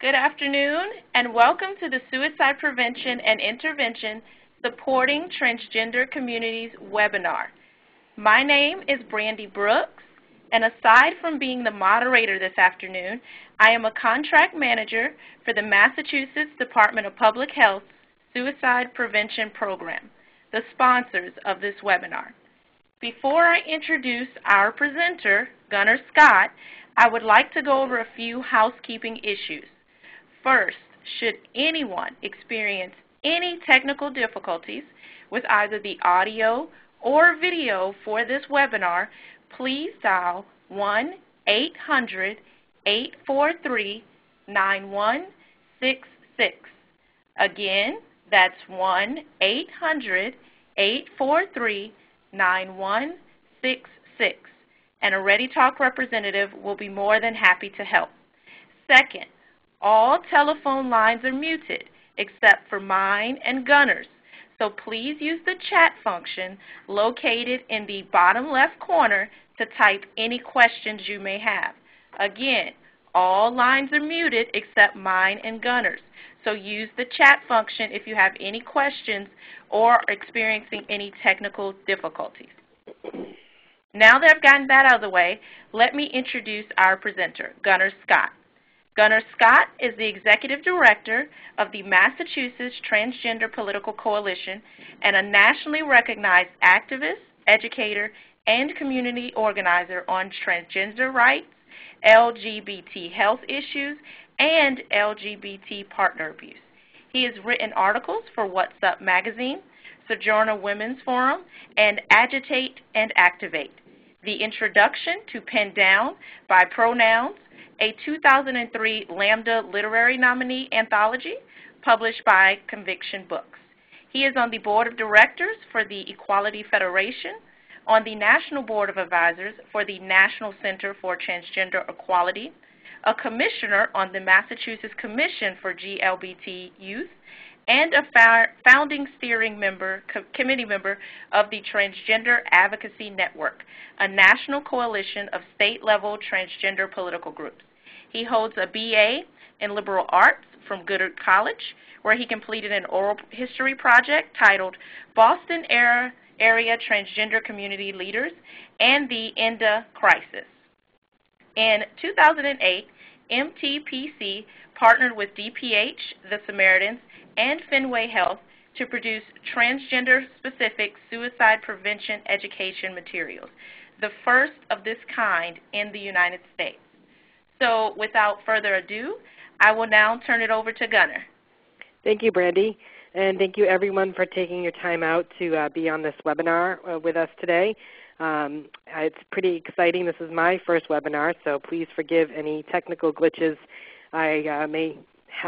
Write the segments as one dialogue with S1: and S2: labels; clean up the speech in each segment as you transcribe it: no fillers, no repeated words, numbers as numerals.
S1: Good afternoon, and welcome to the Suicide Prevention and Intervention Supporting Transgender Communities webinar. My name is Brandy Brooks, and aside from being the moderator this afternoon, I am a contract manager for the Massachusetts Department of Public Health Suicide Prevention Program, the sponsors of this webinar. Before I introduce our presenter, Gunnar Scott, I would like to go over a few housekeeping issues. First, should anyone experience any technical difficulties with either the audio or video for this webinar, please dial 1-800-843-9166. Again, that's 1-800-843-9166, and a Ready Talk representative will be more than happy to help. Second, all telephone lines are muted except for mine and Gunnar's, so please use the chat function located in the bottom left corner to type any questions you may have. Again, all lines are muted except mine and Gunnar's, so use the chat function if you have any questions or are experiencing any technical difficulties. Now that I've gotten that out of the way, let me introduce our presenter, Gunnar Scott. Gunnar Scott is the Executive Director of the Massachusetts Transgender Political Coalition and a nationally recognized activist, educator, and community organizer on transgender rights, LGBT health issues, and LGBT partner abuse. He has written articles for What's Up magazine, Sojourner Women's Forum, and Agitate and Activate. The Introduction to Pen Down by Pronouns, a 2003 Lambda Literary Nominee anthology published by Conviction Books. He is on the Board of Directors for the Equality Federation, on the National Board of Advisors for the National Center for Transgender Equality, a commissioner on the Massachusetts Commission for GLBT Youth, and a founding steering committee member of the Transgender Advocacy Network, a national coalition of state-level transgender political groups. He holds a BA in liberal arts from Goddard College, where he completed an oral history project titled Boston Area Transgender Community Leaders and the ENDA Crisis. In 2008, MTPC partnered with DPH, the Samaritans, and Fenway Health to produce transgender-specific suicide prevention education materials, the first of this kind in the United States. So without further ado, I will now turn it over to Gunnar.
S2: Thank you, Brandy, and thank you everyone for taking your time out to be on this webinar with us today. It's pretty exciting. This is my first webinar, so please forgive any technical glitches I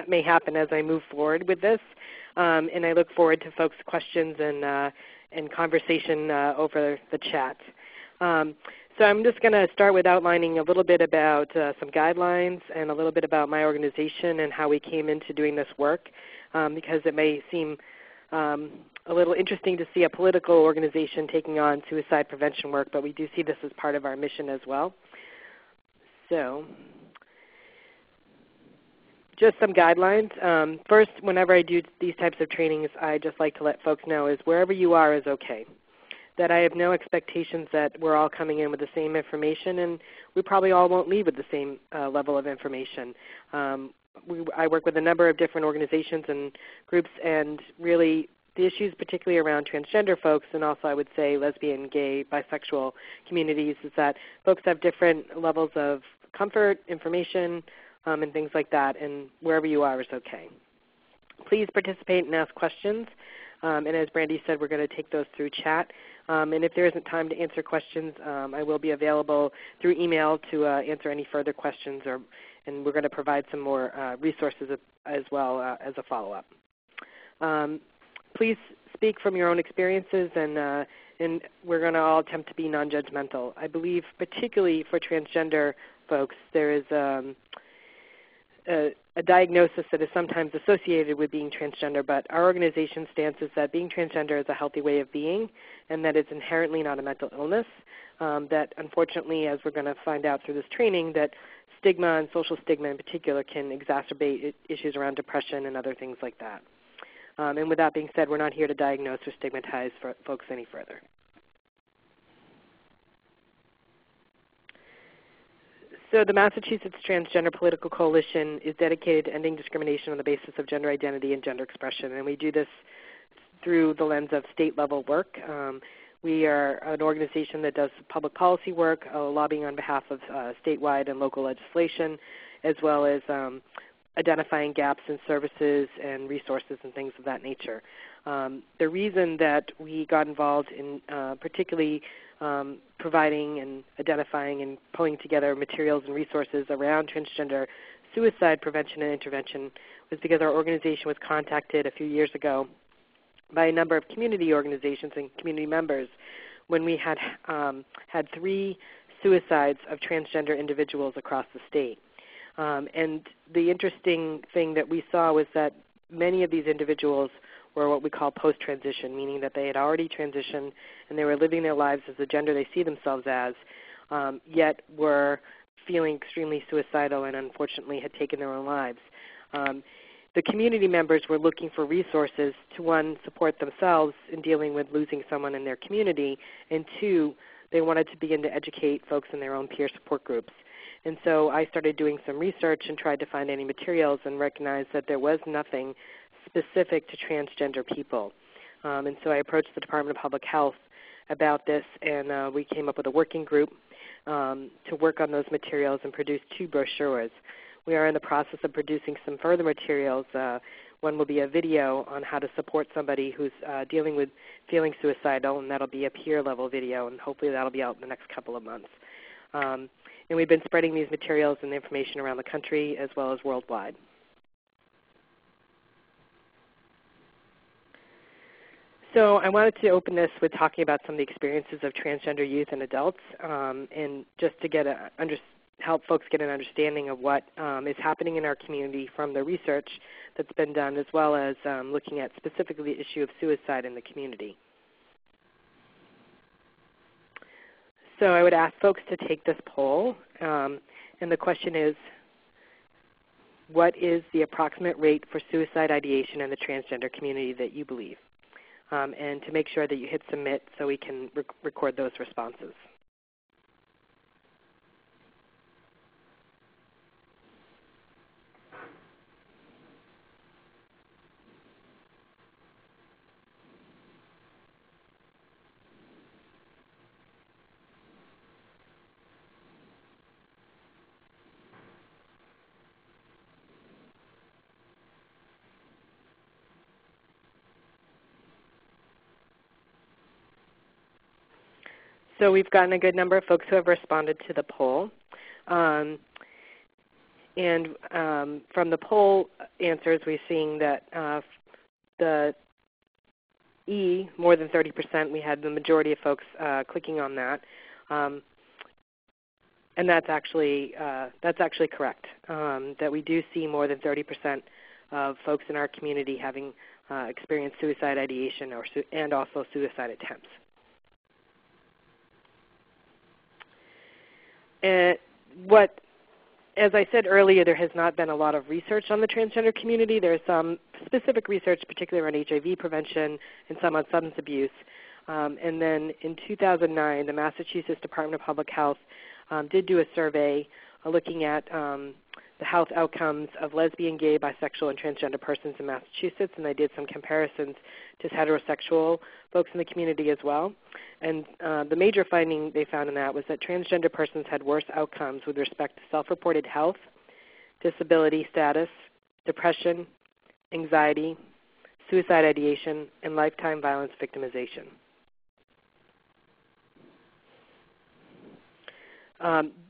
S2: may happen as I move forward with this. And I look forward to folks' questions and conversation over the chat. So I'm just going to start with outlining a little bit about some guidelines and a little bit about my organization and how we came into doing this work, because it may seem a little interesting to see a political organization taking on suicide prevention work, but we do see this as part of our mission as well. So just some guidelines. First, whenever I do these types of trainings, I just like to let folks know is wherever you are is okay. That I have no expectations that we're all coming in with the same information, and we probably all won't leave with the same level of information. I work with a number of different organizations and groups, and really the issues particularly around transgender folks, and also I would say lesbian, gay, bisexual communities, is that folks have different levels of comfort, information, and things like that, and wherever you are is okay. Please participate and ask questions, and as Brandy said, we're going to take those through chat. And if there isn't time to answer questions, I will be available through email to answer any further questions, and we're going to provide some more resources as well as a follow-up. Please speak from your own experiences, and we're going to all attempt to be non-judgmental. I believe particularly for transgender folks, there is a diagnosis that is sometimes associated with being transgender, but our organization's stance is that being transgender is a healthy way of being and that it's inherently not a mental illness, that unfortunately, as we're going to find out through this training, that stigma and social stigma in particular can exacerbate issues around depression and other things like that. And with that being said, we're not here to diagnose or stigmatize folks any further. So the Massachusetts Transgender Political Coalition is dedicated to ending discrimination on the basis of gender identity and gender expression, and we do this through the lens of state-level work. We are an organization that does public policy work, lobbying on behalf of statewide and local legislation, as well as identifying gaps in services and resources and things of that nature. The reason that we got involved in particularly providing and identifying and pulling together materials and resources around transgender suicide prevention and intervention was because our organization was contacted a few years ago by a number of community organizations and community members when we had had 3 suicides of transgender individuals across the state. And the interesting thing that we saw was that many of these individuals were what we call post-transition, meaning that they had already transitioned and they were living their lives as the gender they see themselves as, yet were feeling extremely suicidal and unfortunately had taken their own lives. The community members were looking for resources to, 1, support themselves in dealing with losing someone in their community, and 2, they wanted to begin to educate folks in their own peer support groups. And so I started doing some research and tried to find any materials and recognized that there was nothing specific to transgender people. And so I approached the Department of Public Health about this, and we came up with a working group to work on those materials and produce 2 brochures. We are in the process of producing some further materials. One will be a video on how to support somebody who's dealing with feeling suicidal, and that will be a peer-level video, and hopefully that will be out in the next couple of months. And we've been spreading these materials and information around the country as well as worldwide. So I wanted to open this with talking about some of the experiences of transgender youth and adults, and just to get help folks get an understanding of what is happening in our community from the research that's been done, as well as looking at specifically the issue of suicide in the community. So I would ask folks to take this poll, and the question is, what is the approximate rate for suicide ideation in the transgender community that you believe? And to make sure that you hit submit so we can record those responses. So we've gotten a good number of folks who have responded to the poll. And from the poll answers, we're seeing that the E, more than 30%, we had the majority of folks clicking on that. And that's actually correct, that we do see more than 30% of folks in our community having experienced suicide ideation and also suicide attempts. As I said earlier, there has not been a lot of research on the transgender community. There is some specific research, particularly around HIV prevention and some on substance abuse. And then in 2009, the Massachusetts Department of Public Health did do a survey looking at the health outcomes of lesbian, gay, bisexual, and transgender persons in Massachusetts, and they did some comparisons to heterosexual folks in the community as well. And the major finding they found in that was that transgender persons had worse outcomes with respect to self-reported health, disability status, depression, anxiety, suicide ideation, and lifetime violence victimization.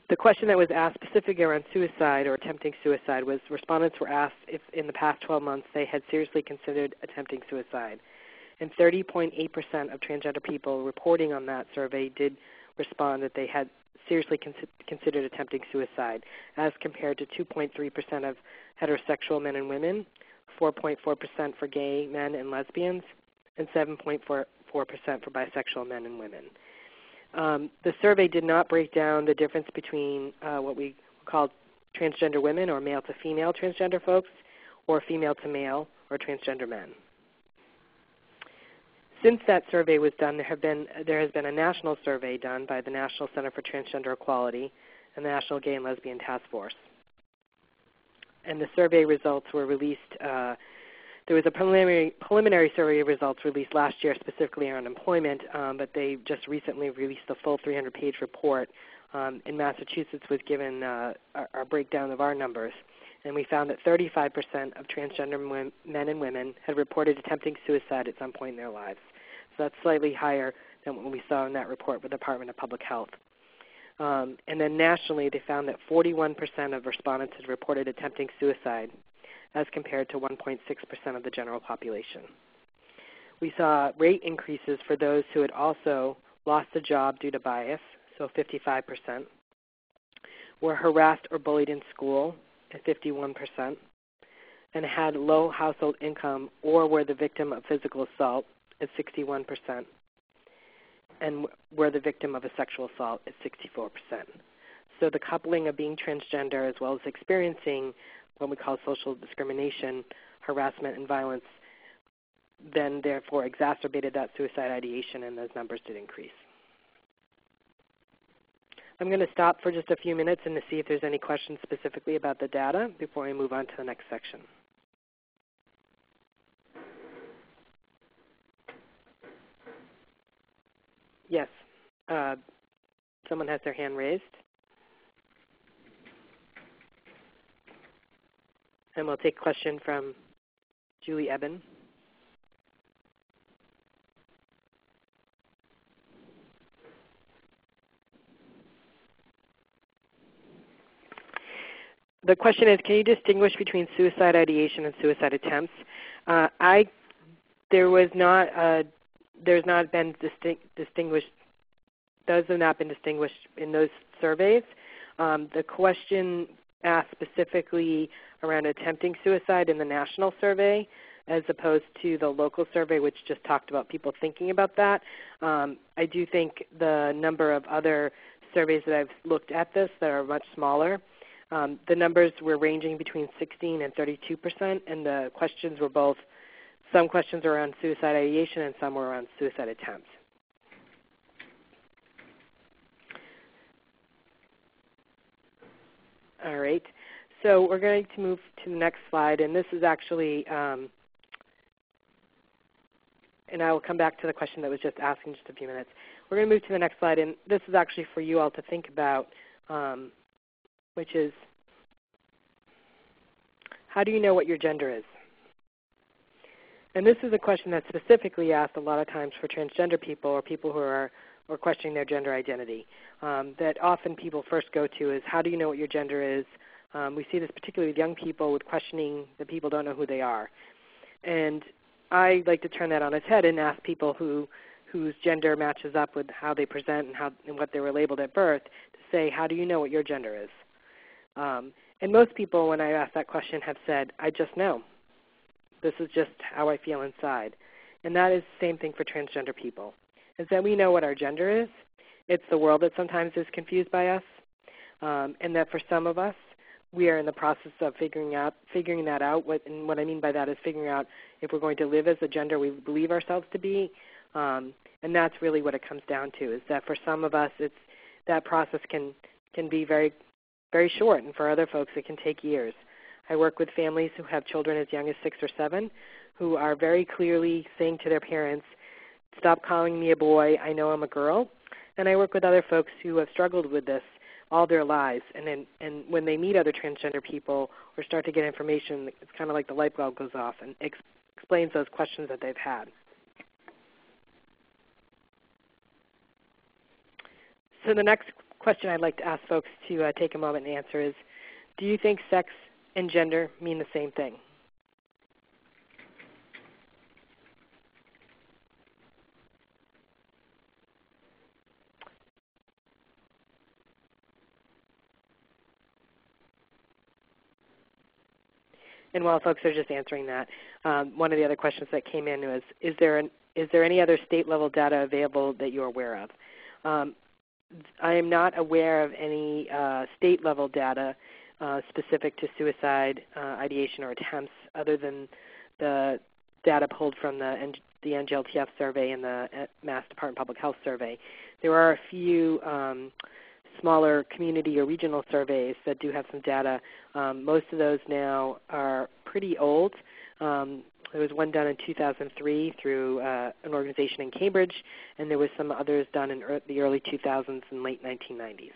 S2: The question that was asked specifically around suicide or attempting suicide was respondents were asked if in the past 12 months they had seriously considered attempting suicide. And 30.8% of transgender people reporting on that survey did respond that they had seriously considered attempting suicide, as compared to 2.3% of heterosexual men and women, 4.4% for gay men and lesbians, and 7.4% for bisexual men and women. The survey did not break down the difference between what we call transgender women or male to female transgender folks, or female to male or transgender men. Since that survey was done, there has been a national survey done by the National Center for Transgender Equality and the National Gay and Lesbian Task Force. And the survey results were released. There was a preliminary survey results released last year specifically on employment, but they just recently released the full 300-page report. In Massachusetts was given our breakdown of our numbers. And we found that 35% of transgender men and women had reported attempting suicide at some point in their lives. So that's slightly higher than what we saw in that report with the Department of Public Health. And then nationally, they found that 41% of respondents had reported attempting suicide, as compared to 1.6% of the general population. We saw rate increases for those who had also lost a job due to bias, so 55%, were harassed or bullied in school, at 51%, and had low household income or were the victim of physical assault at 61%, and were the victim of a sexual assault at 64%. So the coupling of being transgender as well as experiencing what we call social discrimination, harassment, and violence then therefore exacerbated that suicide ideation, and those numbers did increase. I'm going to stop for just a few minutes and to see if there's any questions specifically about the data before we move on to the next section. Yes. Someone has their hand raised. And we'll take a question from Julie Eben. The question is, can you distinguish between suicide ideation and suicide attempts? There's not been distinguished. Those have not been distinguished in those surveys. The question asked specifically around attempting suicide in the national survey, as opposed to the local survey, which just talked about people thinking about that. I do think the number of other surveys that I've looked at this that are much smaller, the numbers were ranging between 16 and 32%, and the questions were both, some questions were around suicide ideation and some were around suicide attempts. All right, so we're going to move to the next slide, and this is actually, and I will come back to the question that was just asked in just a few minutes. We're going to move to the next slide, and this is actually for you all to think about, which is, how do you know what your gender is? And this is a question that's specifically asked a lot of times for transgender people or people who are questioning their gender identity. That often people first go to is, how do you know what your gender is? We see this particularly with young people with questioning that people don't know who they are. And I like to turn that on its head and ask people whose gender matches up with how they present and what they were labeled at birth to say, how do you know what your gender is? And most people, when I ask that question, have said, I just know. This is just how I feel inside. And that is the same thing for transgender people, is that we know what our gender is. It's the world that sometimes is confused by us, and that for some of us, we are in the process of figuring that out. And what I mean by that is figuring out if we're going to live as the gender we believe ourselves to be. And that's really what it comes down to, is that for some of us, that process can be very, very short, and for other folks, it can take years. I work with families who have children as young as 6 or 7 who are very clearly saying to their parents, stop calling me a boy, I know I'm a girl. And I work with other folks who have struggled with this all their lives. And when they meet other transgender people or start to get information, it's kind of like the light bulb goes off and explains those questions that they've had. So the next question I'd like to ask folks to take a moment and answer is, do you think sex and gender mean the same thing? And while folks are just answering that, one of the other questions that came in was, is there any other state-level data available that you're aware of? I am not aware of any state-level data specific to suicide, ideation, or attempts other than the data pulled from the NGLTF survey and the Mass Department of Public Health survey. There are a few smaller community or regional surveys that do have some data. Most of those now are pretty old. There was one done in 2003 through an organization in Cambridge, and there was some others done in the early 2000s and late 1990s.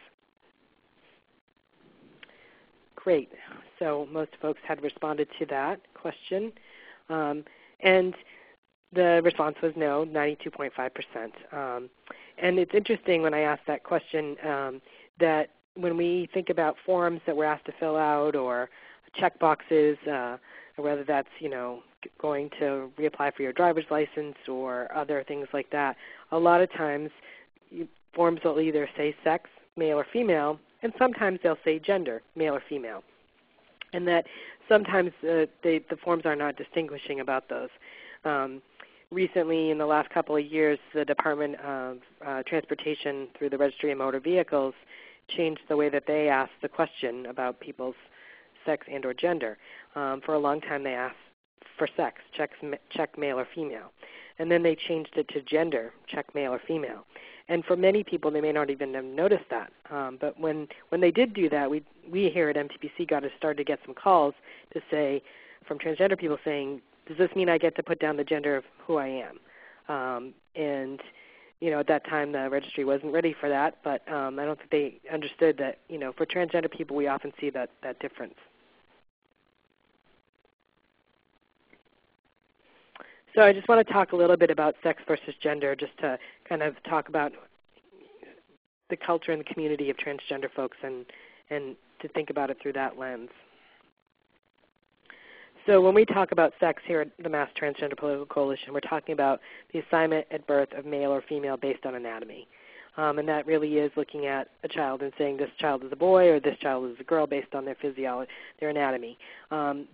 S2: Great. So most folks had responded to that question. And the response was no, 92.5%. And it's interesting when I asked that question that when we think about forms that we're asked to fill out or check boxes, whether that's going to reapply for your driver's license or other things like that, a lot of times forms will either say sex, male or female, and sometimes they'll say gender, male or female. And that sometimes the forms are not distinguishing about those. Recently, in the last couple of years, the Department of Transportation, through the Registry of Motor Vehicles, changed the way that they ask the question about people's sex and or gender. For a long time, they asked for sex, check male or female. And then they changed it to gender, check male or female. And for many people, they may not even have noticed that. But when they did do that, we here at MTPC started to get some calls to say, from transgender people saying, does this mean I get to put down the gender of who I am? And at that time, the registry wasn't ready for that, but I don't think they understood that, for transgender people, we often see that difference. So I just want to talk a little bit about sex versus gender, just to kind of talk about the culture and the community of transgender folks and to think about it through that lens. So when we talk about sex here at the Mass Transgender Political Coalition, we're talking about the assignment at birth of male or female based on anatomy. And that really is looking at a child and saying this child is a boy or this child is a girl based on their physiology, their anatomy.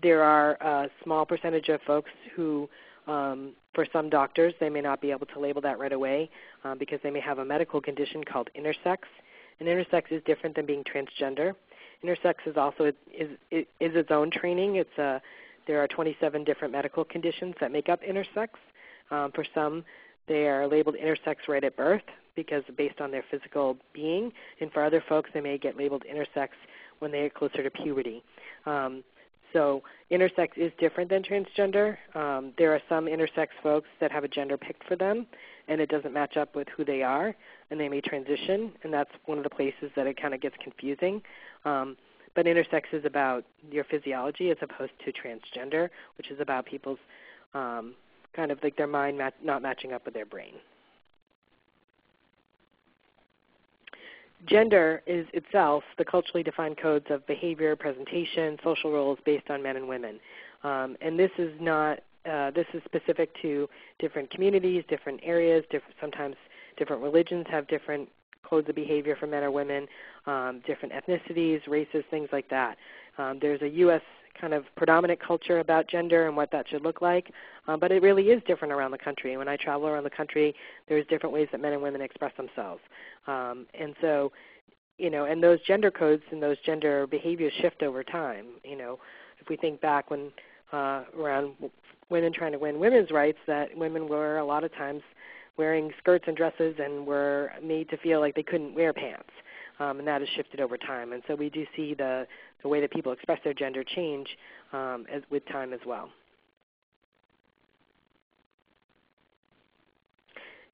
S2: There are a small percentage of folks who, for some doctors, they may not be able to label that right away because they may have a medical condition called intersex. And intersex is different than being transgender. Intersex is also its own training. There are 27 different medical conditions that make up intersex. For some, they are labeled intersex right at birth because based on their physical being. And for other folks, they may get labeled intersex when they get closer to puberty. So intersex is different than transgender. There are some intersex folks that have a gender picked for them, and it doesn't match up with who they are, and they may transition, and that's one of the places that it kind of gets confusing. But intersex is about your physiology as opposed to transgender, which is about people's kind of like their mind not matching up with their brain. Gender is itself the culturally defined codes of behavior, presentation, social roles based on men and women. And this is not this is specific to different communities, different areas. Sometimes different religions have different codes of behavior for men or women, different ethnicities, races, things like that. There's a U.S. kind of predominant culture about gender and what that should look like, but it really is different around the country. And when I travel around the country, there's different ways that men and women express themselves. And so, and those gender codes and those gender behaviors shift over time. If we think back when around women trying to win women's rights, that women were a lot of times wearing skirts and dresses and were made to feel like they couldn't wear pants. And that has shifted over time. And so we do see the way that people express their gender change with time as well.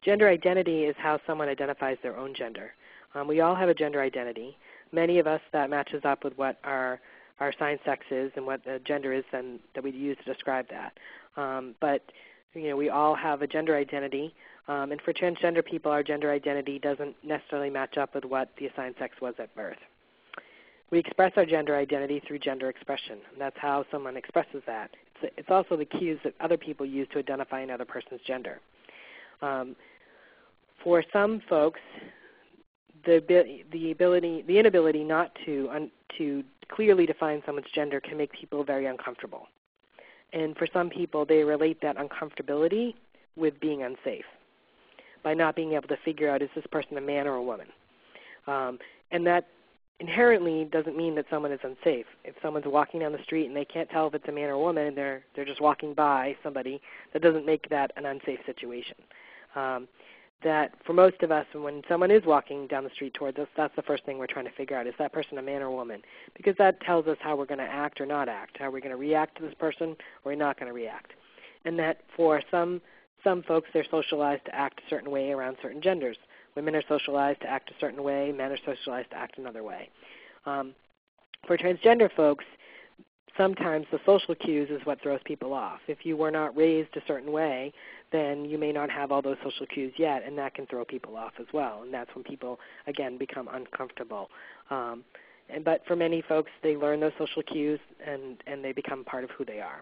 S2: Gender identity is how someone identifies their own gender. We all have a gender identity. Many of us, that matches up with what our assigned sex is and what the gender is then that we use to describe that. But we all have a gender identity. And for transgender people, our gender identity doesn't necessarily match up with what the assigned sex was at birth. We express our gender identity through gender expression. And that's how someone expresses that. It's also the cues that other people use to identify another person's gender. For some folks, the inability not to clearly define someone's gender can make people very uncomfortable. And for some people, they relate that uncomfortability with being unsafe by not being able to figure out, is this person a man or a woman? And that inherently doesn't mean that someone is unsafe. If someone's walking down the street and they can't tell if it's a man or a woman and they're just walking by somebody, that doesn't make that an unsafe situation. That for most of us, when someone is walking down the street towards us, that's the first thing we're trying to figure out. Is that person a man or a woman? Because that tells us how we're going to act or not act. How we're going to react to this person or we're not going to react. And that for some folks, they're socialized to act a certain way around certain genders. Women are socialized to act a certain way. Men are socialized to act another way. For transgender folks, sometimes the social cues is what throws people off. If you were not raised a certain way, then you may not have all those social cues yet, and that can throw people off as well. And that's when people, again, become uncomfortable. But for many folks, they learn those social cues, and they become part of who they are.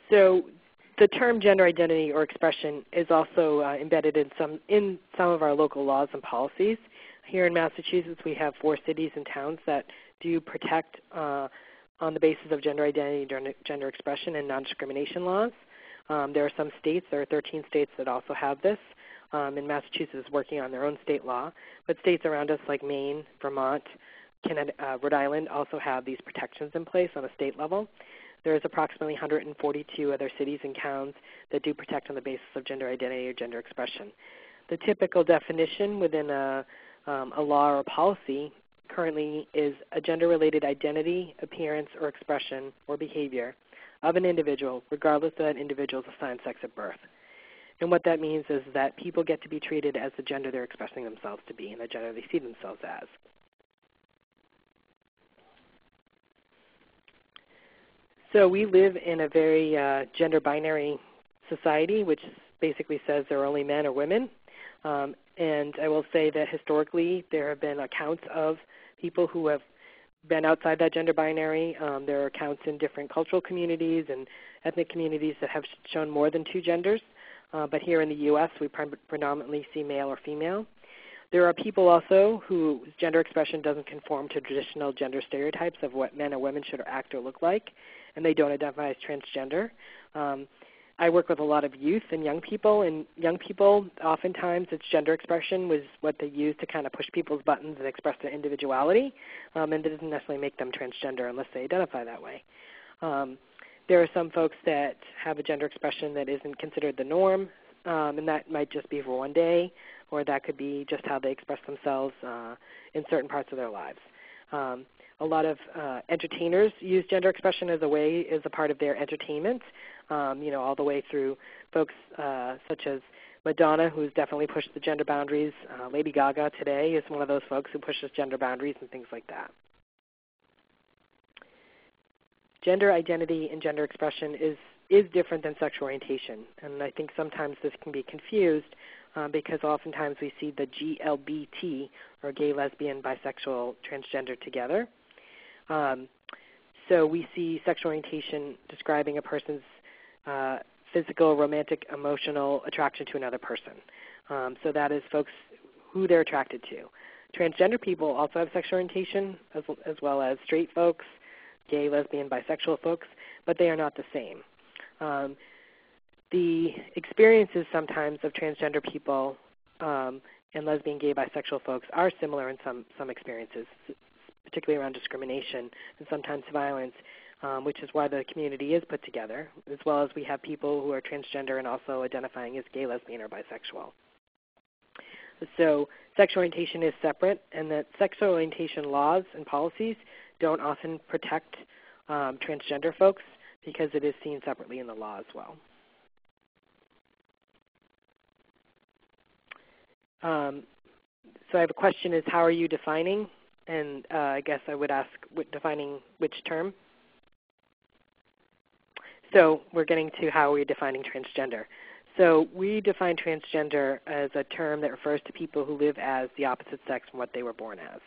S2: So the term gender identity or expression is also embedded in some of our local laws and policies. Here in Massachusetts, we have 4 cities and towns that do protect on the basis of gender identity, gender expression, and non-discrimination laws. There are some states, there are 13 states that also have this, and Massachusetts is working on their own state law. But states around us like Maine, Vermont, Canada, Rhode Island also have these protections in place on a state level. There's approximately 142 other cities and towns that do protect on the basis of gender identity or gender expression. The typical definition within a law or a policy currently is a gender-related identity, appearance, or expression or behavior of an individual, regardless of that individual's assigned sex at birth. And what that means is that people get to be treated as the gender they're expressing themselves to be and the gender they see themselves as. So we live in a very gender binary society, which basically says there are only men or women. And I will say that historically there have been accounts of people who have been outside that gender binary. There are accounts in different cultural communities and ethnic communities that have shown more than 2 genders. But here in the U.S., we predominantly see male or female. There are people also whose gender expression doesn't conform to traditional gender stereotypes of what men or women should act or look like, and they don't identify as transgender. I work with a lot of youth and young people oftentimes it's gender expression was what they use to kind of push people's buttons and express their individuality, and it doesn't necessarily make them transgender unless they identify that way. There are some folks that have a gender expression that isn't considered the norm, and that might just be for one day, or that could be just how they express themselves in certain parts of their lives. A lot of entertainers use gender expression as a part of their entertainment, all the way through folks such as Madonna, who's definitely pushed the gender boundaries. Lady Gaga today is one of those folks who pushes gender boundaries and things like that. Gender identity and gender expression is different than sexual orientation, and I think sometimes this can be confused because oftentimes we see the GLBT, or gay, lesbian, bisexual, transgender together. So we see sexual orientation describing a person's physical, romantic, emotional attraction to another person. So that is folks who they're attracted to. Transgender people also have sexual orientation as well as straight folks, gay, lesbian, bisexual folks, but they are not the same. The experiences sometimes of transgender people and lesbian, gay, bisexual folks are similar in some experiences, particularly around discrimination and sometimes violence, which is why the community is put together, as well as we have people who are transgender and also identifying as gay, lesbian, or bisexual. So sexual orientation is separate, and that sexual orientation laws and policies don't often protect transgender folks because it is seen separately in the law as well. So I have a question is, how are you defining? And I guess I would ask, defining which term? So we're getting to how we're defining transgender. So we define transgender as a term that refers to people who live as the opposite sex from what they were born as.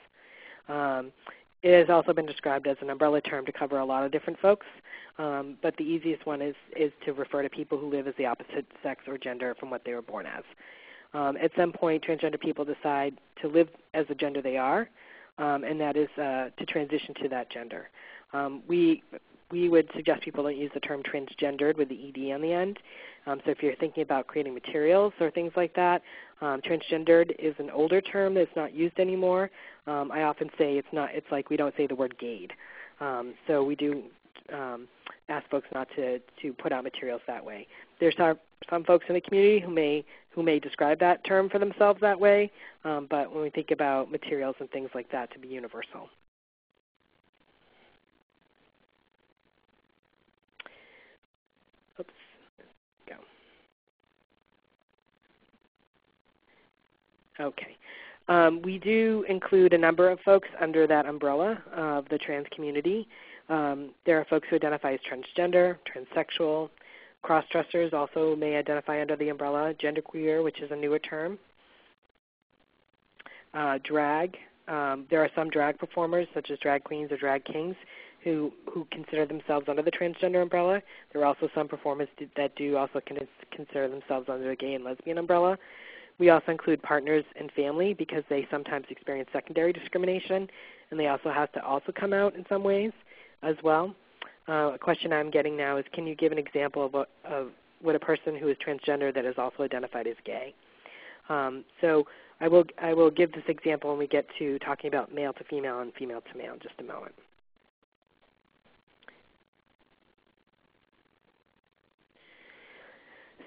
S2: It has also been described as an umbrella term to cover a lot of different folks, but the easiest one is to refer to people who live as the opposite sex or gender from what they were born as. At some point, transgender people decide to live as the gender they are, and that is to transition to that gender. We would suggest people don't use the term transgendered with the ED on the end. So if you're thinking about creating materials or things like that, transgendered is an older term that's not used anymore. I often say it's like we don't say the word gayed. So we do ask folks not to put out materials that way. There's some folks in the community who may describe that term for themselves that way, but when we think about materials and things like that, to be universal. Oops. Go. Okay. We do include a number of folks under that umbrella of the trans community. There are folks who identify as transgender, transsexual. Cross-dressers also may identify under the umbrella. Genderqueer, which is a newer term. Drag. There are some drag performers, such as drag queens or drag kings, who consider themselves under the transgender umbrella. There are also some performers that do also consider themselves under the gay and lesbian umbrella. We also include partners and family because they sometimes experience secondary discrimination, and they also have to also come out in some ways as well. A question I'm getting now is, can you give an example of what a person who is transgender that is also identified as gay? So I will give this example when we get to talking about male to female and female to male in just a moment.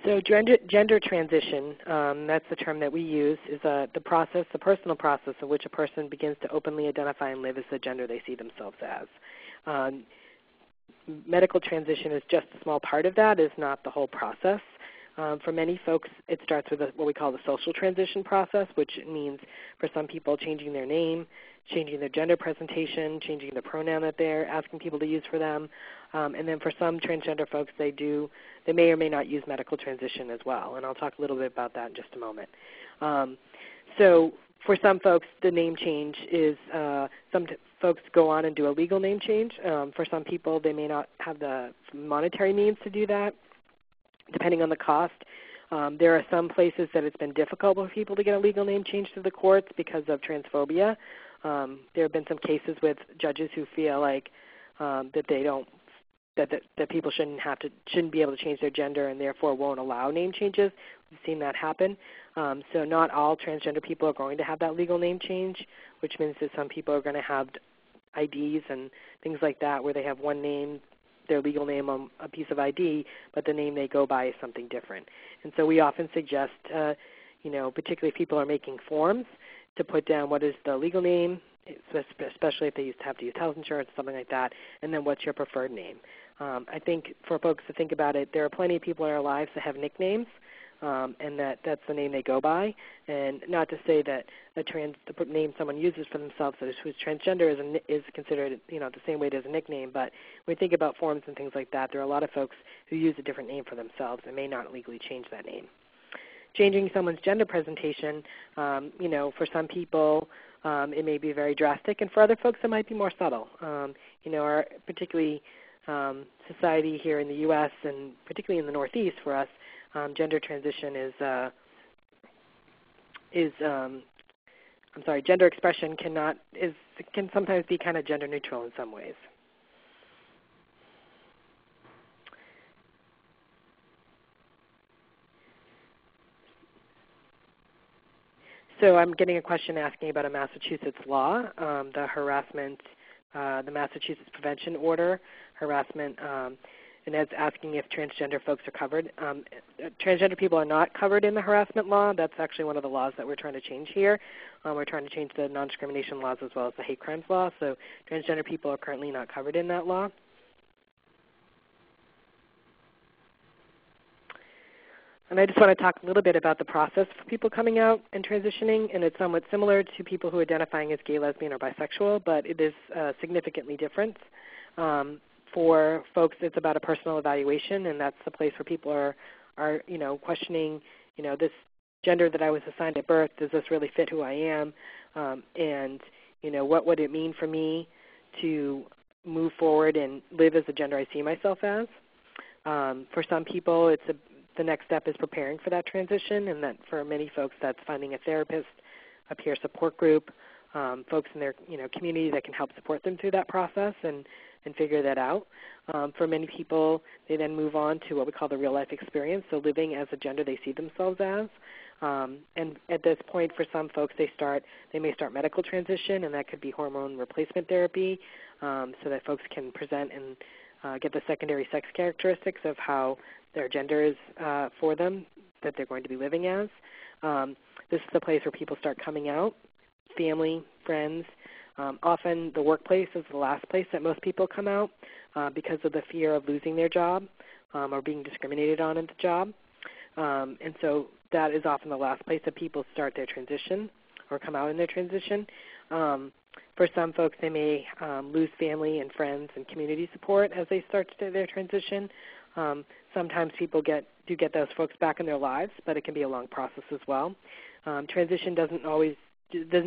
S2: So gender transition, that's the term that we use, is the personal process of which a person begins to openly identify and live as the gender they see themselves as. Medical transition is just a small part of that, is not the whole process. For many folks, it starts with what we call the social transition process, which means for some people changing their name, changing their gender presentation, changing the pronoun that they're asking people to use for them. And then for some transgender folks, they may or may not use medical transition as well, and I'll talk a little bit about that in just a moment. So for some folks, the name change is some folks go on and do a legal name change. For some people, they may not have the monetary means to do that, depending on the cost. There are some places that it's been difficult for people to get a legal name change through the courts because of transphobia. There have been some cases with judges who feel like that people shouldn't be able to change their gender and therefore won't allow name changes. We've seen that happen. So not all transgender people are going to have that legal name change, which means that some people are going to have IDs and things like that where they have one name, their legal name on a piece of ID, but the name they go by is something different. And so we often suggest, particularly if people are making forms, to put down what is the legal name, especially if they have to use health insurance, something like that, and then what's your preferred name. I think for folks to think about it, there are plenty of people in our lives that have nicknames, and that's the name they go by. And not to say that the name someone uses for themselves who's transgender is considered the same weight as a nickname. But when we think about forms and things like that, there are a lot of folks who use a different name for themselves and may not legally change that name. Changing someone's gender presentation, for some people it may be very drastic, and for other folks it might be more subtle. Our particularly society here in the U.S. and particularly in the Northeast for us, gender transition gender expression can sometimes be kind of gender neutral in some ways. So I'm getting a question asking about a Massachusetts law, the Massachusetts Prevention Order, harassment, and it's asking if transgender folks are covered. Transgender people are not covered in the harassment law. That's actually one of the laws that we're trying to change here. We're trying to change the non-discrimination laws as well as the hate crimes law. So transgender people are currently not covered in that law. And I just want to talk a little bit about the process for people coming out and transitioning, and it's somewhat similar to people who are identifying as gay, lesbian, or bisexual, but it is significantly different. For folks, it's about a personal evaluation, and that's the place where people are questioning, this gender that I was assigned at birth, does this really fit who I am? And what would it mean for me to move forward and live as the gender I see myself as? For some people, the next step is preparing for that transition, and that for many folks, that's finding a therapist, a peer support group, folks in their community that can help support them through that process and figure that out. For many people, they then move on to what we call the real-life experience, so living as a gender they see themselves as. And at this point, for some folks, they may start medical transition, and that could be hormone replacement therapy, so that folks can present and get the secondary sex characteristics of how their gender is for them, that they're going to be living as. This is the place where people start coming out, family, friends. Often the workplace is the last place that most people come out because of the fear of losing their job or being discriminated on in the job. And so that is often the last place that people start their transition or come out in their transition. For some folks, they may lose family and friends and community support as they start their transition. Sometimes people do get those folks back in their lives, but it can be a long process as well. Transition doesn't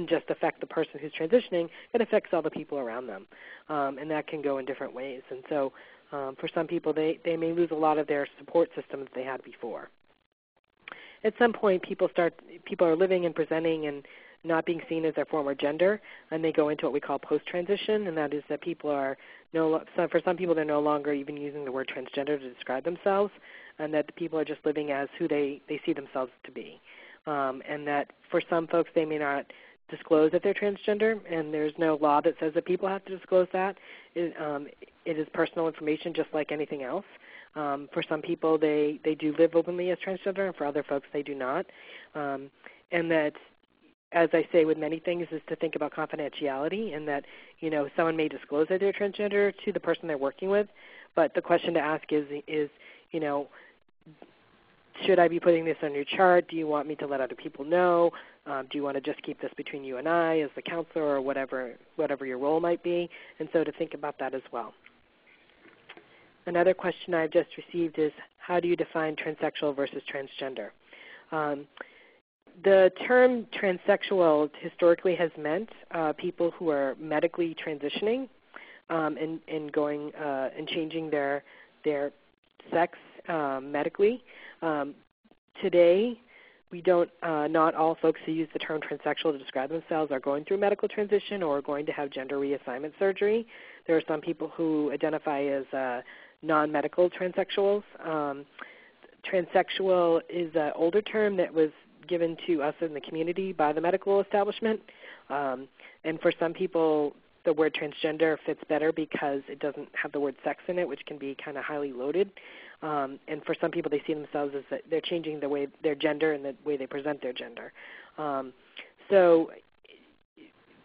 S2: just affect the person who's transitioning, it affects all the people around them, and that can go in different ways. And so for some people, they may lose a lot of their support systems they had before. At some point, people are living and presenting and not being seen as their former gender, and they go into what we call post-transition, and that is that people are for some people, they're no longer even using the word transgender to describe themselves, and that the people are just living as who they see themselves to be. And that for some folks, they may not disclose that they're transgender, and there's no law that says that people have to disclose that. It is personal information just like anything else. For some people, they do live openly as transgender, and for other folks, they do not. And that, as I say with many things, is to think about confidentiality, and that someone may disclose that they're transgender to the person they're working with, but the question to ask is should I be putting this on your chart? Do you want me to let other people know? Do you want to just keep this between you and I as the counselor, or whatever your role might be? And so to think about that as well. Another question I've just received is, how do you define transsexual versus transgender? The term transsexual historically has meant people who are medically transitioning and going and changing their sex medically. Today, we don't. Not all folks who use the term transsexual to describe themselves are going through medical transition or are going to have gender reassignment surgery. There are some people who identify as non-medical transsexuals. Transsexual is an older term that was given to us in the community by the medical establishment. And for some people, the word transgender fits better because it doesn't have the word sex in it, which can be kind of highly loaded. And for some people, they see themselves as that they're changing the way their gender and the way they present their gender. So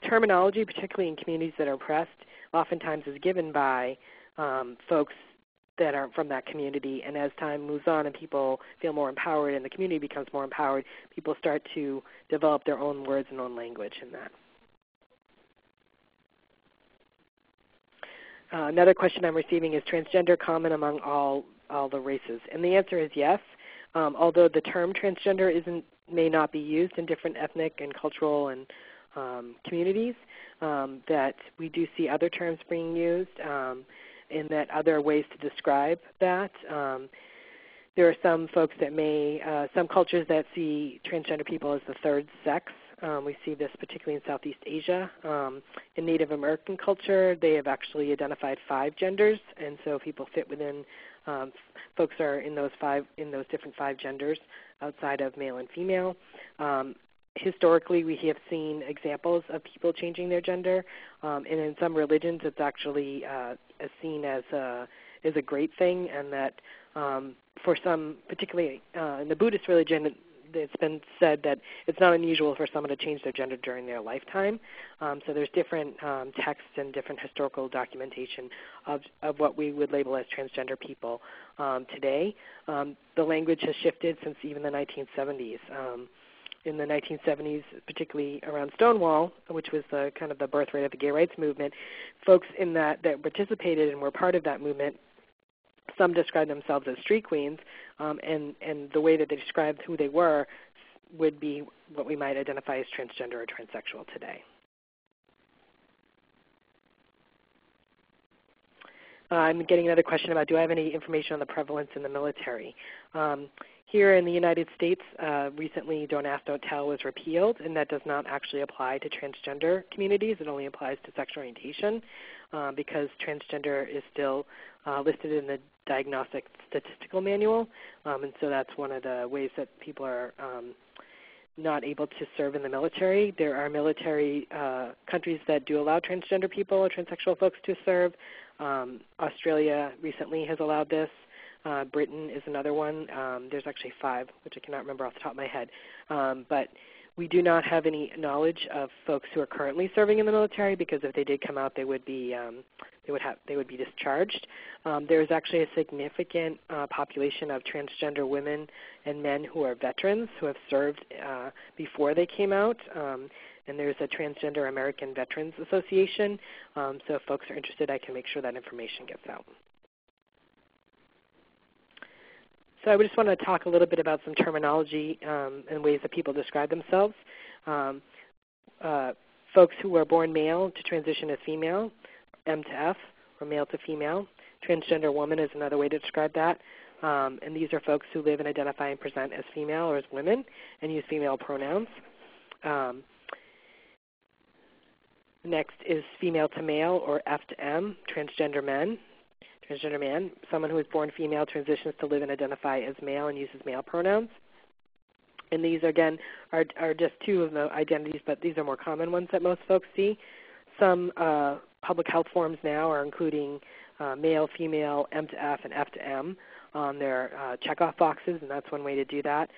S2: terminology, particularly in communities that are oppressed, oftentimes is given by folks that are from that community. And as time moves on and people feel more empowered and the community becomes more empowered, people start to develop their own words and own language in that. Another question I'm receiving is, transgender common among all the races? And the answer is yes, although the term transgender may not be used in different ethnic and cultural and communities, that we do see other terms being used and that other ways to describe that. There are some folks that some cultures that see transgender people as the third sex. We see this particularly in Southeast Asia. In Native American culture, they have actually identified 5 genders, and so people fit within. Folks are in those different 5 genders outside of male and female. Historically, we have seen examples of people changing their gender, and in some religions, it's actually seen as a great thing, and that for some, particularly in the Buddhist religion, it's been said that it's not unusual for someone to change their gender during their lifetime. So there's different texts and different historical documentation of what we would label as transgender people today. The language has shifted since even the 1970s. In the 1970s, particularly around Stonewall, which was kind of the birth rate of the gay rights movement, folks in that participated and were part of that movement, some described themselves as street queens, and the way that they described who they were would be what we might identify as transgender or transsexual today. I'm getting another question about, do I have any information on the prevalence in the military? Here in the United States, recently Don't Ask, Don't Tell was repealed, and that does not actually apply to transgender communities. It only applies to sexual orientation because transgender is still listed in the Diagnostic Statistical Manual, and so that's one of the ways that people are not able to serve in the military. There are military countries that do allow transgender people or transsexual folks to serve. Australia recently has allowed this. Britain is another one. There's actually 5, which I cannot remember off the top of my head. But we do not have any knowledge of folks who are currently serving in the military, because if they did come out, they would be discharged. There is actually a significant population of transgender women and men who are veterans who have served before they came out. And there's a Transgender American Veterans Association. So if folks are interested, I can make sure that information gets out. So I just want to talk a little bit about some terminology and ways that people describe themselves. Folks who are born male to transition as female, M to F, or male to female. Transgender woman is another way to describe that. And these are folks who live and identify and present as female or as women and use female pronouns. Next is female to male, or F to M, transgender men. Transgender man, someone who is born female transitions to live and identify as male and uses male pronouns. And these, again, are just 2 of the identities, but these are more common ones that most folks see. Some public health forms now are including male, female, M to F, and F to M on their checkoff boxes, and that's one way to do that.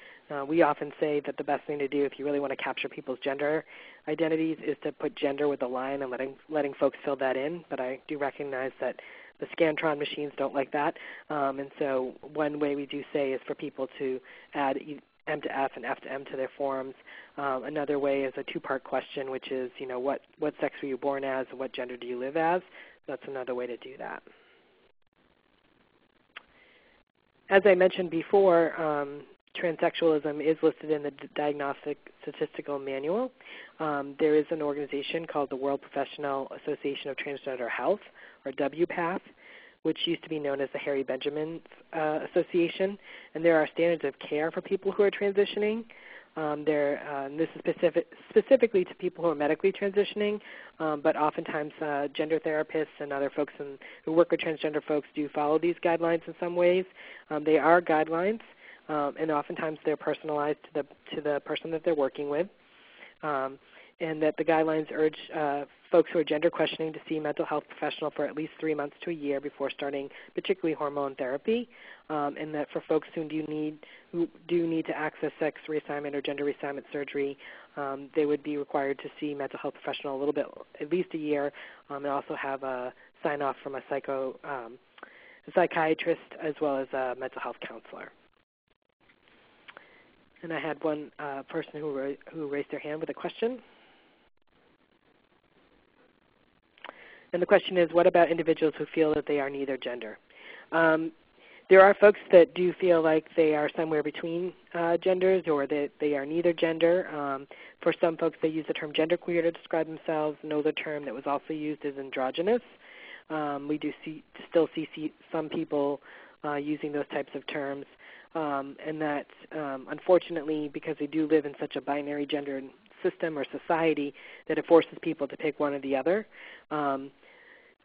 S2: We often say that the best thing to do if you really want to capture people's gender identities is to put gender with a line and letting folks fill that in, but I do recognize that the Scantron machines don't like that, and so one way we do say is for people to add M to F and F to M to their forms. Another way is a 2-part question, which is, what sex were you born as and what gender do you live as? That's another way to do that. As I mentioned before, transsexualism is listed in the Diagnostic Statistical Manual. There is an organization called the World Professional Association of Transgender Health, or WPATH, which used to be known as the Harry Benjamin Association, and there are standards of care for people who are transitioning. This is specifically to people who are medically transitioning, but oftentimes gender therapists and other folks who work with transgender folks do follow these guidelines in some ways. They are guidelines, and oftentimes they're personalized to the person that they're working with, and that the guidelines urge folks who are gender questioning to see a mental health professional for at least 3 months to a year before starting particularly hormone therapy, and that for folks who do need to access sex reassignment or gender reassignment surgery, they would be required to see a mental health professional at least a year, and also have a sign-off from a psychiatrist as well as a mental health counselor. And I had one person who raised their hand with a question. And the question is, what about individuals who feel that they are neither gender? There are folks that do feel like they are somewhere between genders, or that they are neither gender. For some folks, they use the term genderqueer to describe themselves. Another term that was also used is androgynous. We do still see some people using those types of terms, and that unfortunately, because they do live in such a binary gender system or society, that it forces people to pick one or the other.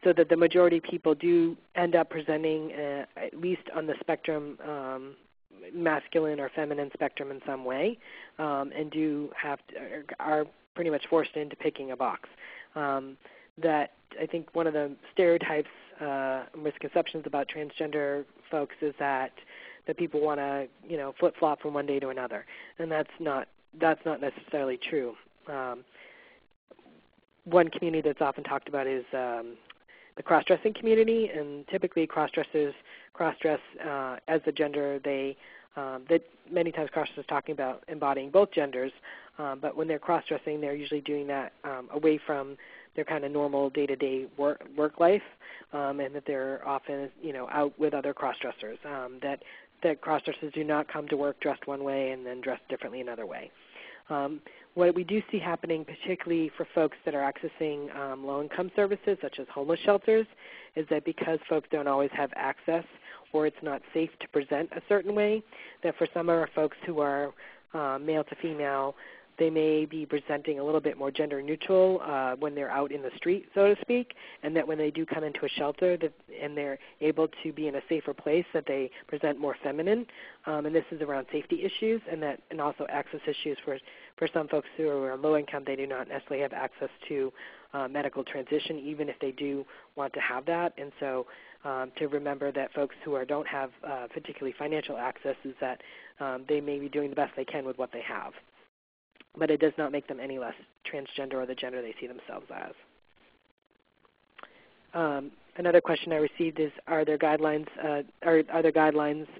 S2: So that the majority of people do end up presenting, at least on the spectrum, masculine or feminine spectrum in some way, and are pretty much forced into picking a box. That I think one of the stereotypes, misconceptions about transgender folks is that people want to, flip-flop from one day to another, and that's not necessarily true. One community that's often talked about is the cross-dressing community, and typically cross-dressers cross-dress as the gender that many times cross-dressers talking about embodying both genders, but when they're cross-dressing, they're usually doing that away from their kind of normal day-to-day work life, and that they're often out with other cross-dressers, that cross-dressers do not come to work dressed one way and then dressed differently another way. What we do see happening, particularly for folks that are accessing low-income services such as homeless shelters, is that because folks don't always have access or it's not safe to present a certain way, that for some of our folks who are male to female, they may be presenting a little bit more gender neutral when they're out in the street, so to speak, and that when they do come into a shelter and they're able to be in a safer place, that they present more feminine. And this is around safety issues and also access issues for some folks who are low income. They do not necessarily have access to medical transition, even if they do want to have that. And so to remember that folks who don't have particularly financial access is that they may be doing the best they can with what they have. But it does not make them any less transgender or the gender they see themselves as. Another question I received is, are there guidelines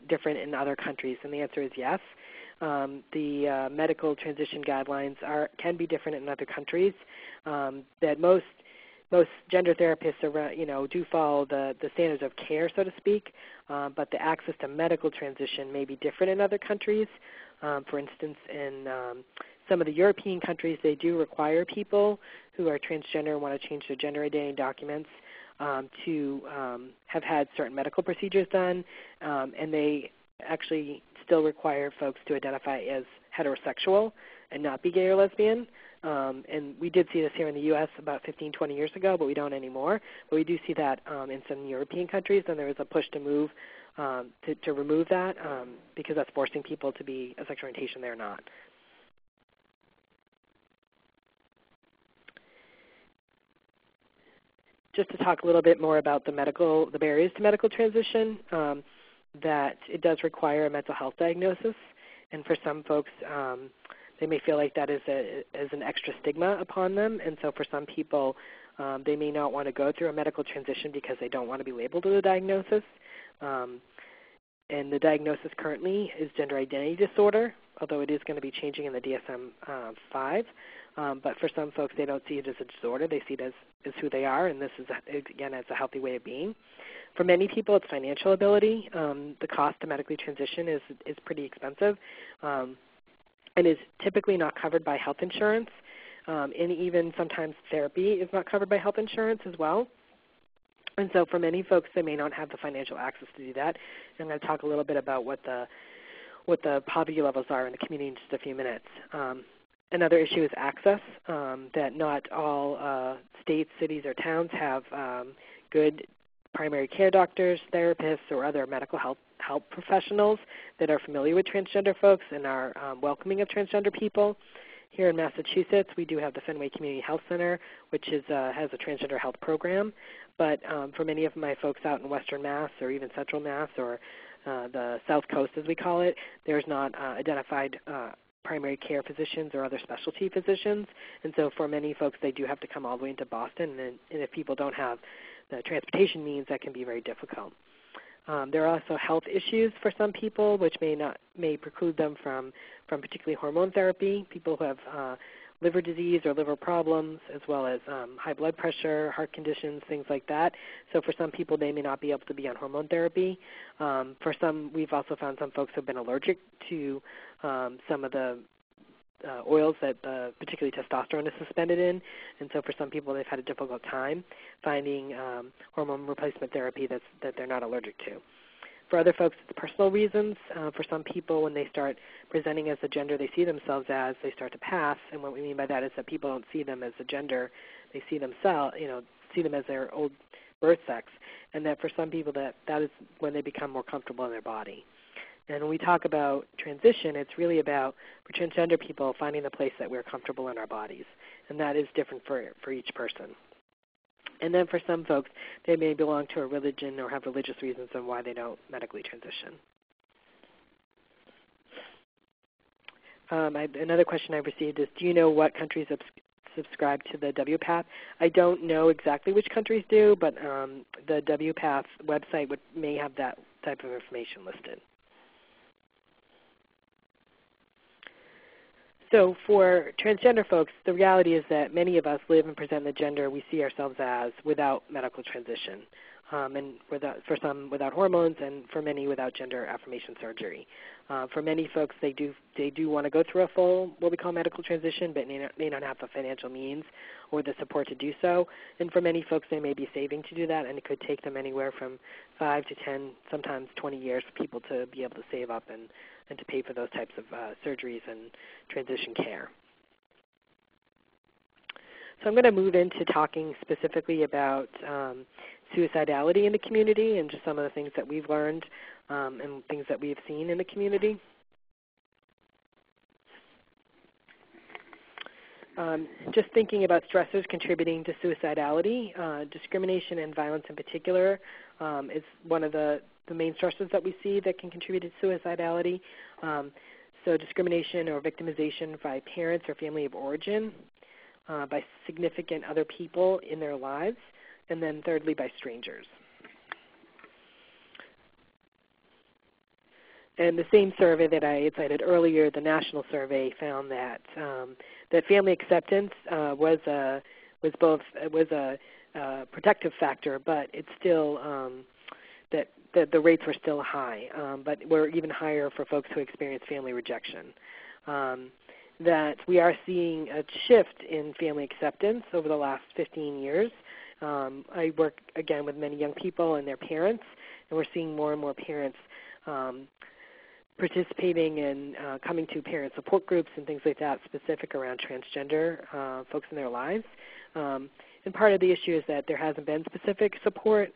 S2: different in other countries? And the answer is yes. The medical transition guidelines can be different in other countries. That most gender therapists do follow the standards of care, so to speak, but the access to medical transition may be different in other countries. For instance, in some of the European countries, they do require people who are transgender and want to change their gender identity documents to have had certain medical procedures done, and they actually still require folks to identify as heterosexual and not be gay or lesbian. And we did see this here in the U.S. about 15, 20 years ago, but we don't anymore. But we do see that in some European countries, and there is a push to move to remove that because that's forcing people to be a sexual orientation they're not. Just to talk a little bit more about the barriers to medical transition, that it does require a mental health diagnosis, and for some folks, they may feel like that is an extra stigma upon them, and so for some people, they may not want to go through a medical transition because they don't want to be labeled with a diagnosis. And the diagnosis currently is gender identity disorder, although it is going to be changing in the DSM-5. But for some folks, they don't see it as a disorder. They see it as who they are, and this is, again, as a healthy way of being. For many people, it's financial ability. The cost to medically transition is pretty expensive and is typically not covered by health insurance. And even sometimes therapy is not covered by health insurance as well. And so for many folks, they may not have the financial access to do that. And I'm going to talk a little bit about what the poverty levels are in the community in just a few minutes. Another issue is access, that not all states, cities, or towns have good primary care doctors, therapists, or other medical health professionals that are familiar with transgender folks and are welcoming of transgender people. Here in Massachusetts, we do have the Fenway Community Health Center, which has a transgender health program. But for many of my folks out in Western Mass or even Central Mass or the South Coast, as we call it, there's not identified primary care physicians or other specialty physicians. And so for many folks, they do have to come all the way into Boston. And if people don't have the transportation means, that can be very difficult. There are also health issues for some people, which may preclude them from particularly hormone therapy. People who have liver disease or liver problems, as well as high blood pressure, heart conditions, things like that. So for some people, they may not be able to be on hormone therapy. For some, we've also found some folks who have been allergic to some of the oils that particularly testosterone is suspended in. And so for some people, they've had a difficult time finding hormone replacement therapy that they're not allergic to. For other folks, it's personal reasons. For some people, when they start presenting as the gender they see themselves as, they start to pass. And what we mean by that is that people don't see them as the gender; they see themselves, see them as their old birth sex. And that for some people, that is when they become more comfortable in their body. And when we talk about transition, it's really about, for transgender people, finding the place that we're comfortable in our bodies. And that is different for each person. And then for some folks, they may belong to a religion or have religious reasons on why they don't medically transition. Another question I've received is, do you know what countries subscribe to the WPATH? I don't know exactly which countries do, but the WPATH website may have that type of information listed. So for transgender folks, the reality is that many of us live and present the gender we see ourselves as without medical transition. and for some without hormones, and for many without gender affirmation surgery. For many folks, they do want to go through a full, what we call medical transition, but may not have the financial means or the support to do so. And for many folks, they may be saving to do that, and it could take them anywhere from 5 to 10, sometimes 20 years for people to be able to save up and to pay for those types of surgeries and transition care. So I'm going to move into talking specifically about suicidality in the community and just some of the things that we've learned and things that we've seen in the community. Just thinking about stressors contributing to suicidality, discrimination and violence in particular is one of the main stressors that we see that can contribute to suicidality. So discrimination or victimization by parents or family of origin, by significant other people in their lives, and then thirdly by strangers. And the same survey that I had cited earlier, the national survey, found that that family acceptance was a protective factor, but it's still that the rates were still high, but were even higher for folks who experience family rejection. That we are seeing a shift in family acceptance over the last 15 years. I work, again, with many young people and their parents, and we're seeing more and more parents participating in coming to parent support groups and things like that specific around transgender folks in their lives. And part of the issue is that there hasn't been specific support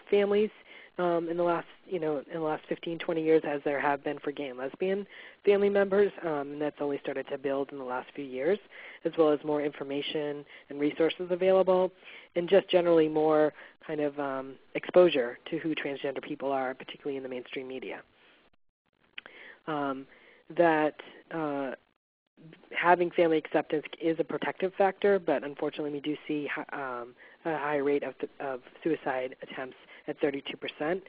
S2: families in the last 15, 20 years as there have been for gay and lesbian family members, and that's only started to build in the last few years, as well as more information and resources available, and just generally more kind of exposure to who transgender people are, particularly in the mainstream media. That having family acceptance is a protective factor, but unfortunately we do see a high rate of suicide attempts at 32%,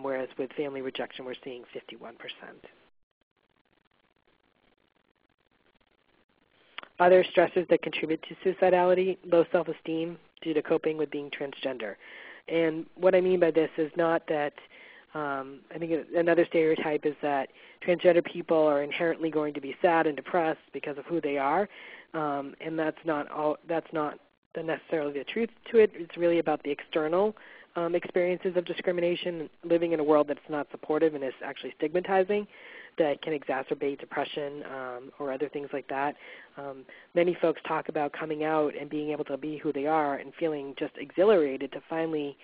S2: whereas with family rejection we're seeing 51%. Other stressors that contribute to suicidality, low self-esteem due to coping with being transgender. And what I mean by this is not that I think another stereotype is that transgender people are inherently going to be sad and depressed because of who they are, and that's not necessarily the truth to it. It's really about the external experiences of discrimination, living in a world that's not supportive and is actually stigmatizing, that can exacerbate depression or other things like that. Many folks talk about coming out and being able to be who they are and feeling just exhilarated to finally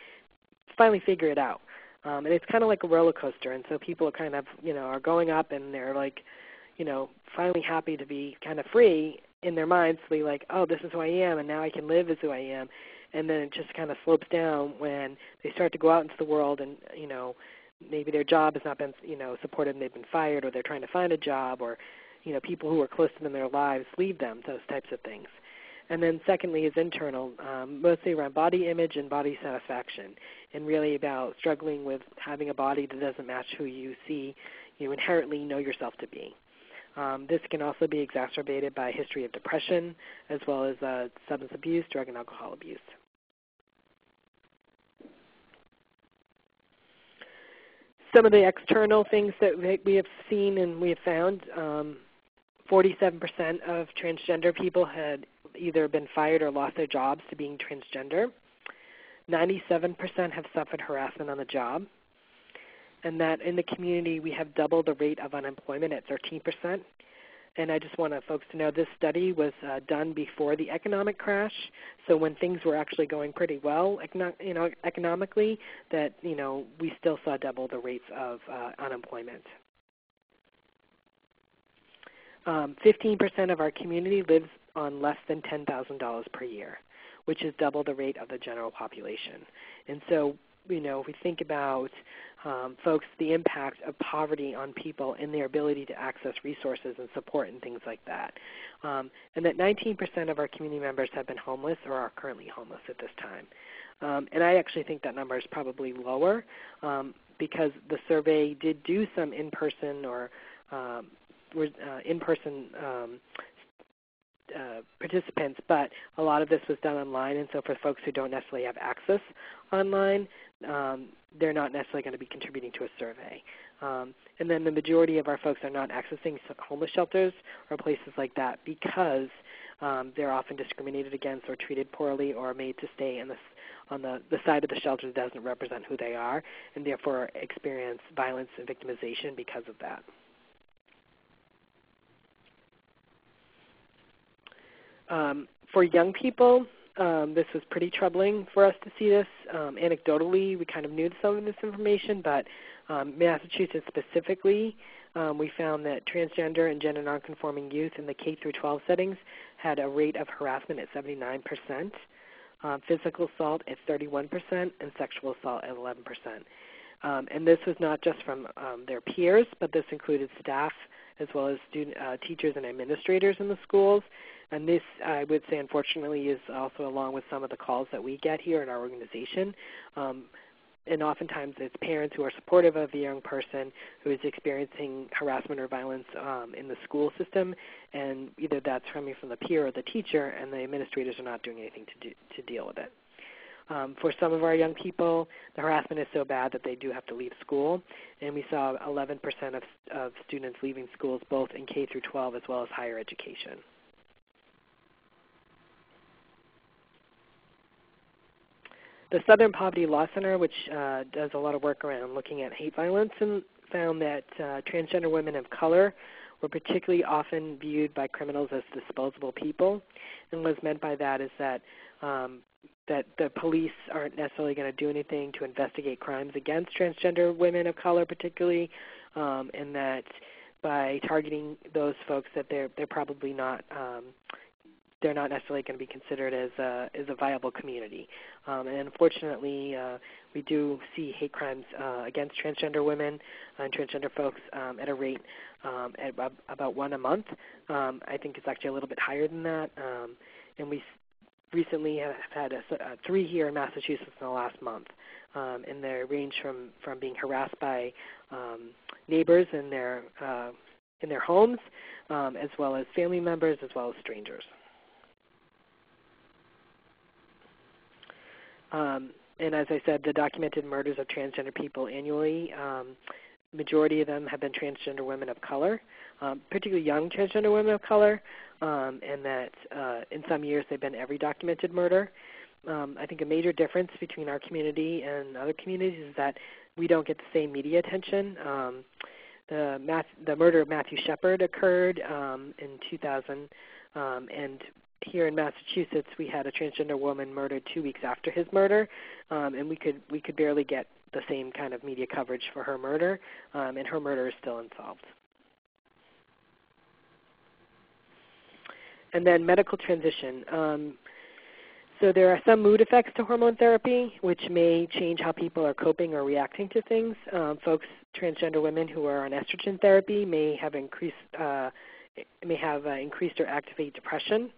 S2: figure it out. And it's kind of like a roller coaster, and so people are kind of, are going up and they're like, finally happy to be kind of free in their minds to be like, oh, this is who I am, and now I can live as who I am. And then it just kind of slopes down when they start to go out into the world and, maybe their job has not been, supported and they've been fired, or they're trying to find a job, or, people who are close to them in their lives leave them, those types of things. And then secondly is internal, mostly around body image and body satisfaction, and really about struggling with having a body that doesn't match who you see, you inherently know yourself to be. This can also be exacerbated by a history of depression, as well as substance abuse, drug and alcohol abuse. Some of the external things that we have seen and we have found, 47% of transgender people had either been fired or lost their jobs to being transgender. 97% have suffered harassment on the job. And that in the community we have double the rate of unemployment at 13%. And I just want folks to know this study was done before the economic crash, so when things were actually going pretty well economically, that we still saw double the rates of unemployment. 15% of our community lives on less than $10,000 per year, which is double the rate of the general population. And so, if we think about folks, the impact of poverty on people and their ability to access resources and support and things like that. And that 19% of our community members have been homeless or are currently homeless at this time. And I actually think that number is probably lower because the survey did do some in-person or participants, but a lot of this was done online, and so for folks who don't necessarily have access online, they're not necessarily going to be contributing to a survey. And then the majority of our folks are not accessing homeless shelters or places like that because they're often discriminated against or treated poorly or made to stay on the side of the shelter that doesn't represent who they are, and therefore experience violence and victimization because of that. For young people, this was pretty troubling for us to see this. Anecdotally, we kind of knew some of this information, but Massachusetts specifically, we found that transgender and gender nonconforming youth in the K through 12 settings had a rate of harassment at 79%, physical assault at 31%, and sexual assault at 11%. And this was not just from their peers, but this included staff as well as teachers and administrators in the schools. And this, I would say, unfortunately, is also along with some of the calls that we get here in our organization. And oftentimes it's parents who are supportive of a young person who is experiencing harassment or violence in the school system, and either that's coming from the peer or the teacher, and the administrators are not doing anything to deal with it. For some of our young people, the harassment is so bad that they do have to leave school, and we saw 11% of students leaving schools both in K through 12 as well as higher education. The Southern Poverty Law Center, which does a lot of work around looking at hate violence, and found that transgender women of color were particularly often viewed by criminals as disposable people. And what's meant by that is that that the police aren't necessarily going to do anything to investigate crimes against transgender women of color particularly, and that by targeting those folks that they're probably not they're not necessarily going to be considered as a viable community. And unfortunately, we do see hate crimes against transgender women and transgender folks at a rate at about one a month. I think it's actually a little bit higher than that. And we recently have had 3 here in Massachusetts in the last month. And they range from being harassed by neighbors in their homes, as well as family members, as well as strangers. And as I said, the documented murders of transgender people annually, majority of them have been transgender women of color, particularly young transgender women of color, and that in some years they've been every documented murder. I think a major difference between our community and other communities is that we don't get the same media attention. The murder of Matthew Shepard occurred in 2000, and here in Massachusetts, we had a transgender woman murdered 2 weeks after his murder, and we could barely get the same kind of media coverage for her murder, and her murder is still unsolved. And then medical transition. So there are some mood effects to hormone therapy, which may change how people are coping or reacting to things. Transgender women who are on estrogen therapy may have increased or activate depression.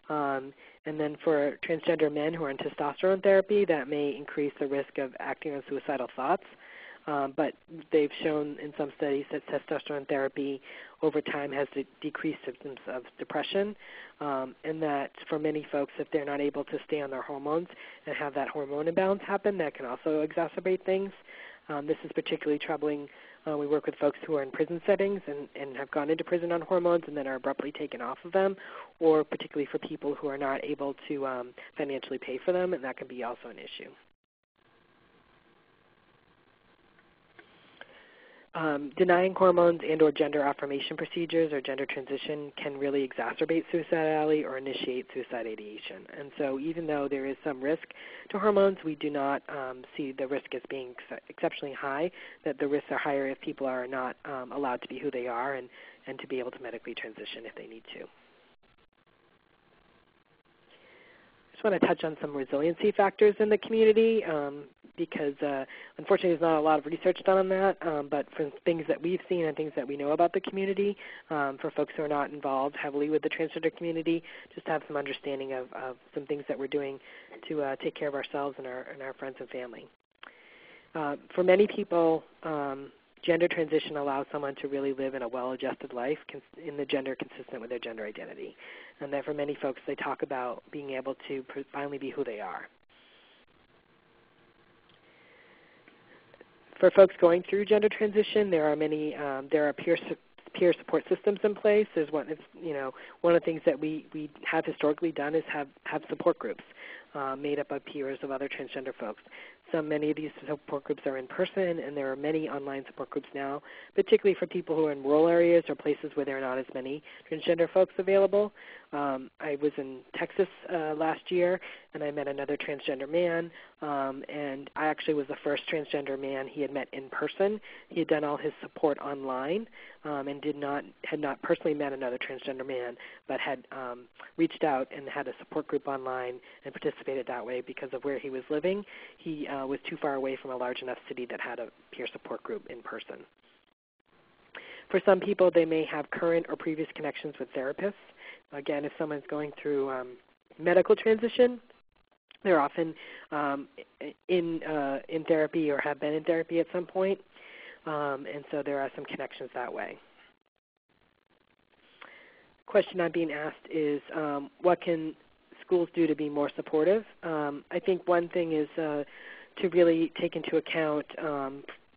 S2: And then for transgender men who are on testosterone therapy, that may increase the risk of acting on suicidal thoughts. But they've shown in some studies that testosterone therapy over time has decreased symptoms of depression, and that for many folks, if they're not able to stay on their hormones and have that hormone imbalance happen, that can also exacerbate things. This is particularly troubling. We work with folks who are in prison settings and have gone into prison on hormones and then are abruptly taken off of them, or particularly for people who are not able to financially pay for them, and that can be also an issue. Denying hormones and or gender affirmation procedures or gender transition can really exacerbate suicidality or initiate suicide ideation. And so even though there is some risk to hormones, we do not see the risk as being exceptionally high, that the risks are higher if people are not allowed to be who they are and to be able to medically transition if they need to. I just want to touch on some resiliency factors in the community because unfortunately there's not a lot of research done on that, but from things that we've seen and things that we know about the community, for folks who are not involved heavily with the transgender community, just to have some understanding of some things that we're doing to take care of ourselves and our friends and family. For many people, Gender transition allows someone to really live in a well-adjusted life in the gender consistent with their gender identity. And that for many folks, they talk about being able to finally be who they are. For folks going through gender transition, there are peer support systems in place. There's one of the things that we have historically done is have support groups made up of peers of other transgender folks. Many of these support groups are in person, and there are many online support groups now, particularly for people who are in rural areas or places where there are not as many transgender folks available. I was in Texas last year, and I met another transgender man, and I actually was the first transgender man he had met in person. He had done all his support online and had not personally met another transgender man, but had reached out and had a support group online and participated that way because of where he was living. He was too far away from a large enough city that had a peer support group in person. For some people, they may have current or previous connections with therapists. Again, if someone's going through medical transition, they're often in therapy or have been in therapy at some point, and so there are some connections that way. Question I'm being asked is, what can schools do to be more supportive? I think one thing is to really take into account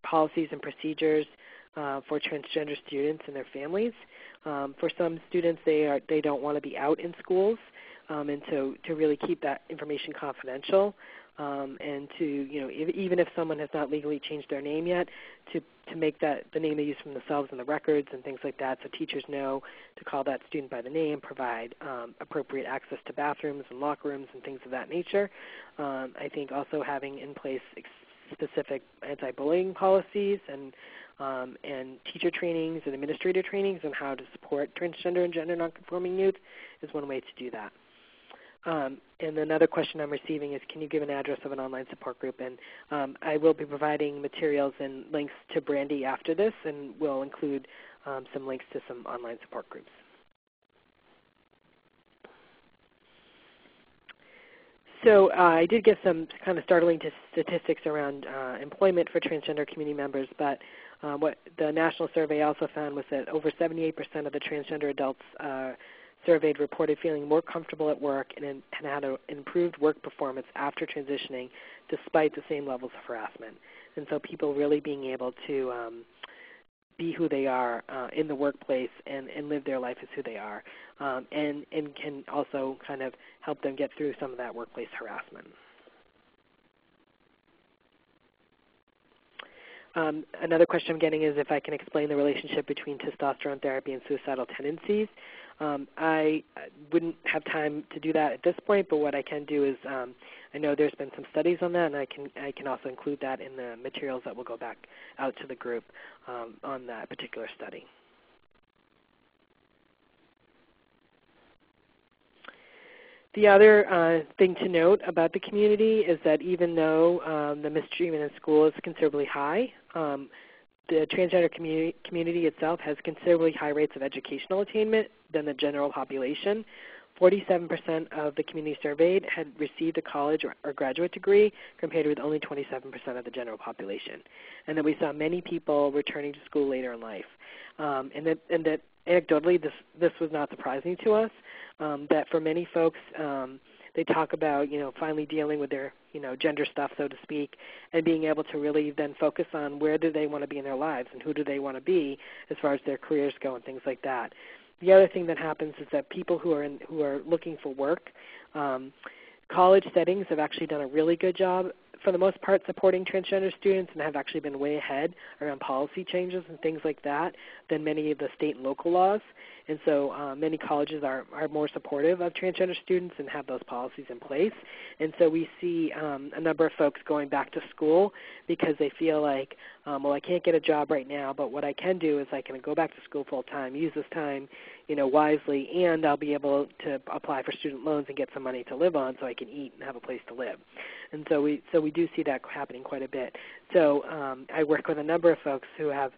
S2: policies and procedures for transgender students and their families. For some students, they don't want to be out in schools, and so to really keep that information confidential, and to even if someone has not legally changed their name yet, to make that the name they use from themselves in the records and things like that, so teachers know to call that student by the name, provide appropriate access to bathrooms and locker rooms and things of that nature. I think also having in place specific anti-bullying policies and teacher trainings and administrator trainings on how to support transgender and gender nonconforming youth is one way to do that. And another question I'm receiving is, can you give an address of an online support group? And I will be providing materials and links to Brandy after this, and we'll include some links to some online support groups. So I did get some kind of startling statistics around employment for transgender community members, but what the national survey also found was that over 78% of the transgender adults surveyed reported feeling more comfortable at work and had an improved work performance after transitioning despite the same levels of harassment. And so people really being able to be who they are in the workplace and live their life as who they are, and can also kind of help them get through some of that workplace harassment. Another question I'm getting is if I can explain the relationship between testosterone therapy and suicidal tendencies. I wouldn't have time to do that at this point, but what I can do is I know there's been some studies on that, and I can also include that in the materials that will go back out to the group on that particular study. The other thing to note about the community is that even though the mistreatment in school is considerably high, the transgender community itself has considerably high rates of educational attainment than the general population. 47% of the community surveyed had received a college or graduate degree, compared with only 27% of the general population. And that we saw many people returning to school later in life. And that anecdotally, this was not surprising to us, that for many folks, they talk about, finally dealing with their, gender stuff, so to speak, and being able to really then focus on where do they want to be in their lives and who do they want to be as far as their careers go and things like that. The other thing that happens is that people who are looking for work, college settings have actually done a really good job, for the most part, supporting transgender students and have actually been way ahead around policy changes and things like that than many of the state and local laws. And so many colleges are more supportive of transgender students and have those policies in place. And so we see a number of folks going back to school because they feel like, well, I can't get a job right now, but what I can do is I can go back to school full time, use this time, wisely, and I'll be able to apply for student loans and get some money to live on so I can eat and have a place to live. And so we do see that happening quite a bit. So I work with a number of folks who have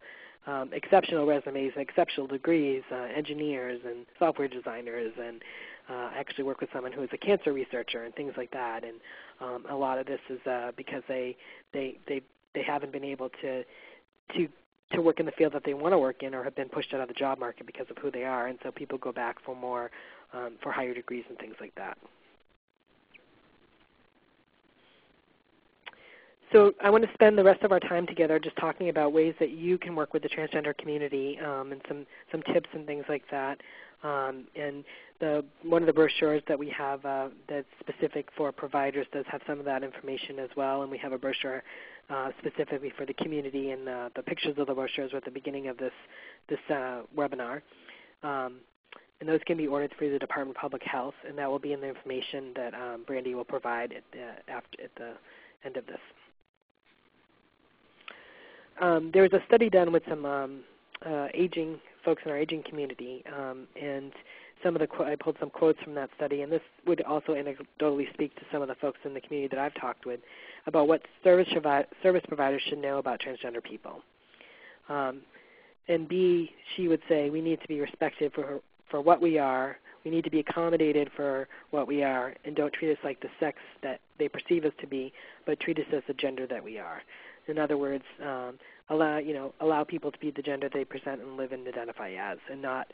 S2: exceptional resumes, exceptional degrees, engineers and software designers, and I actually work with someone who is a cancer researcher and things like that. And a lot of this is because they haven't been able to to work in the field that they want to work in or have been pushed out of the job market because of who they are, and so people go back for more, for higher degrees and things like that. So I want to spend the rest of our time together just talking about ways that you can work with the transgender community and some tips and things like that. And one of the brochures that we have that's specific for providers does have some of that information as well, and we have a brochure specifically for the community, and the pictures of the brochures are at the beginning of this webinar. And those can be ordered through the Department of Public Health, and that will be in the information that Brandy will provide at the end of this. There was a study done with some aging folks in our aging community, and I pulled some quotes from that study, and this would also anecdotally speak to some of the folks in the community that I've talked with about what service providers should know about transgender people. And B, she would say we need to be respected for what we are. We need to be accommodated for what we are, and don't treat us like the sex that they perceive us to be, but treat us as the gender that we are. In other words, allow people to be the gender they present and live and identify as, and not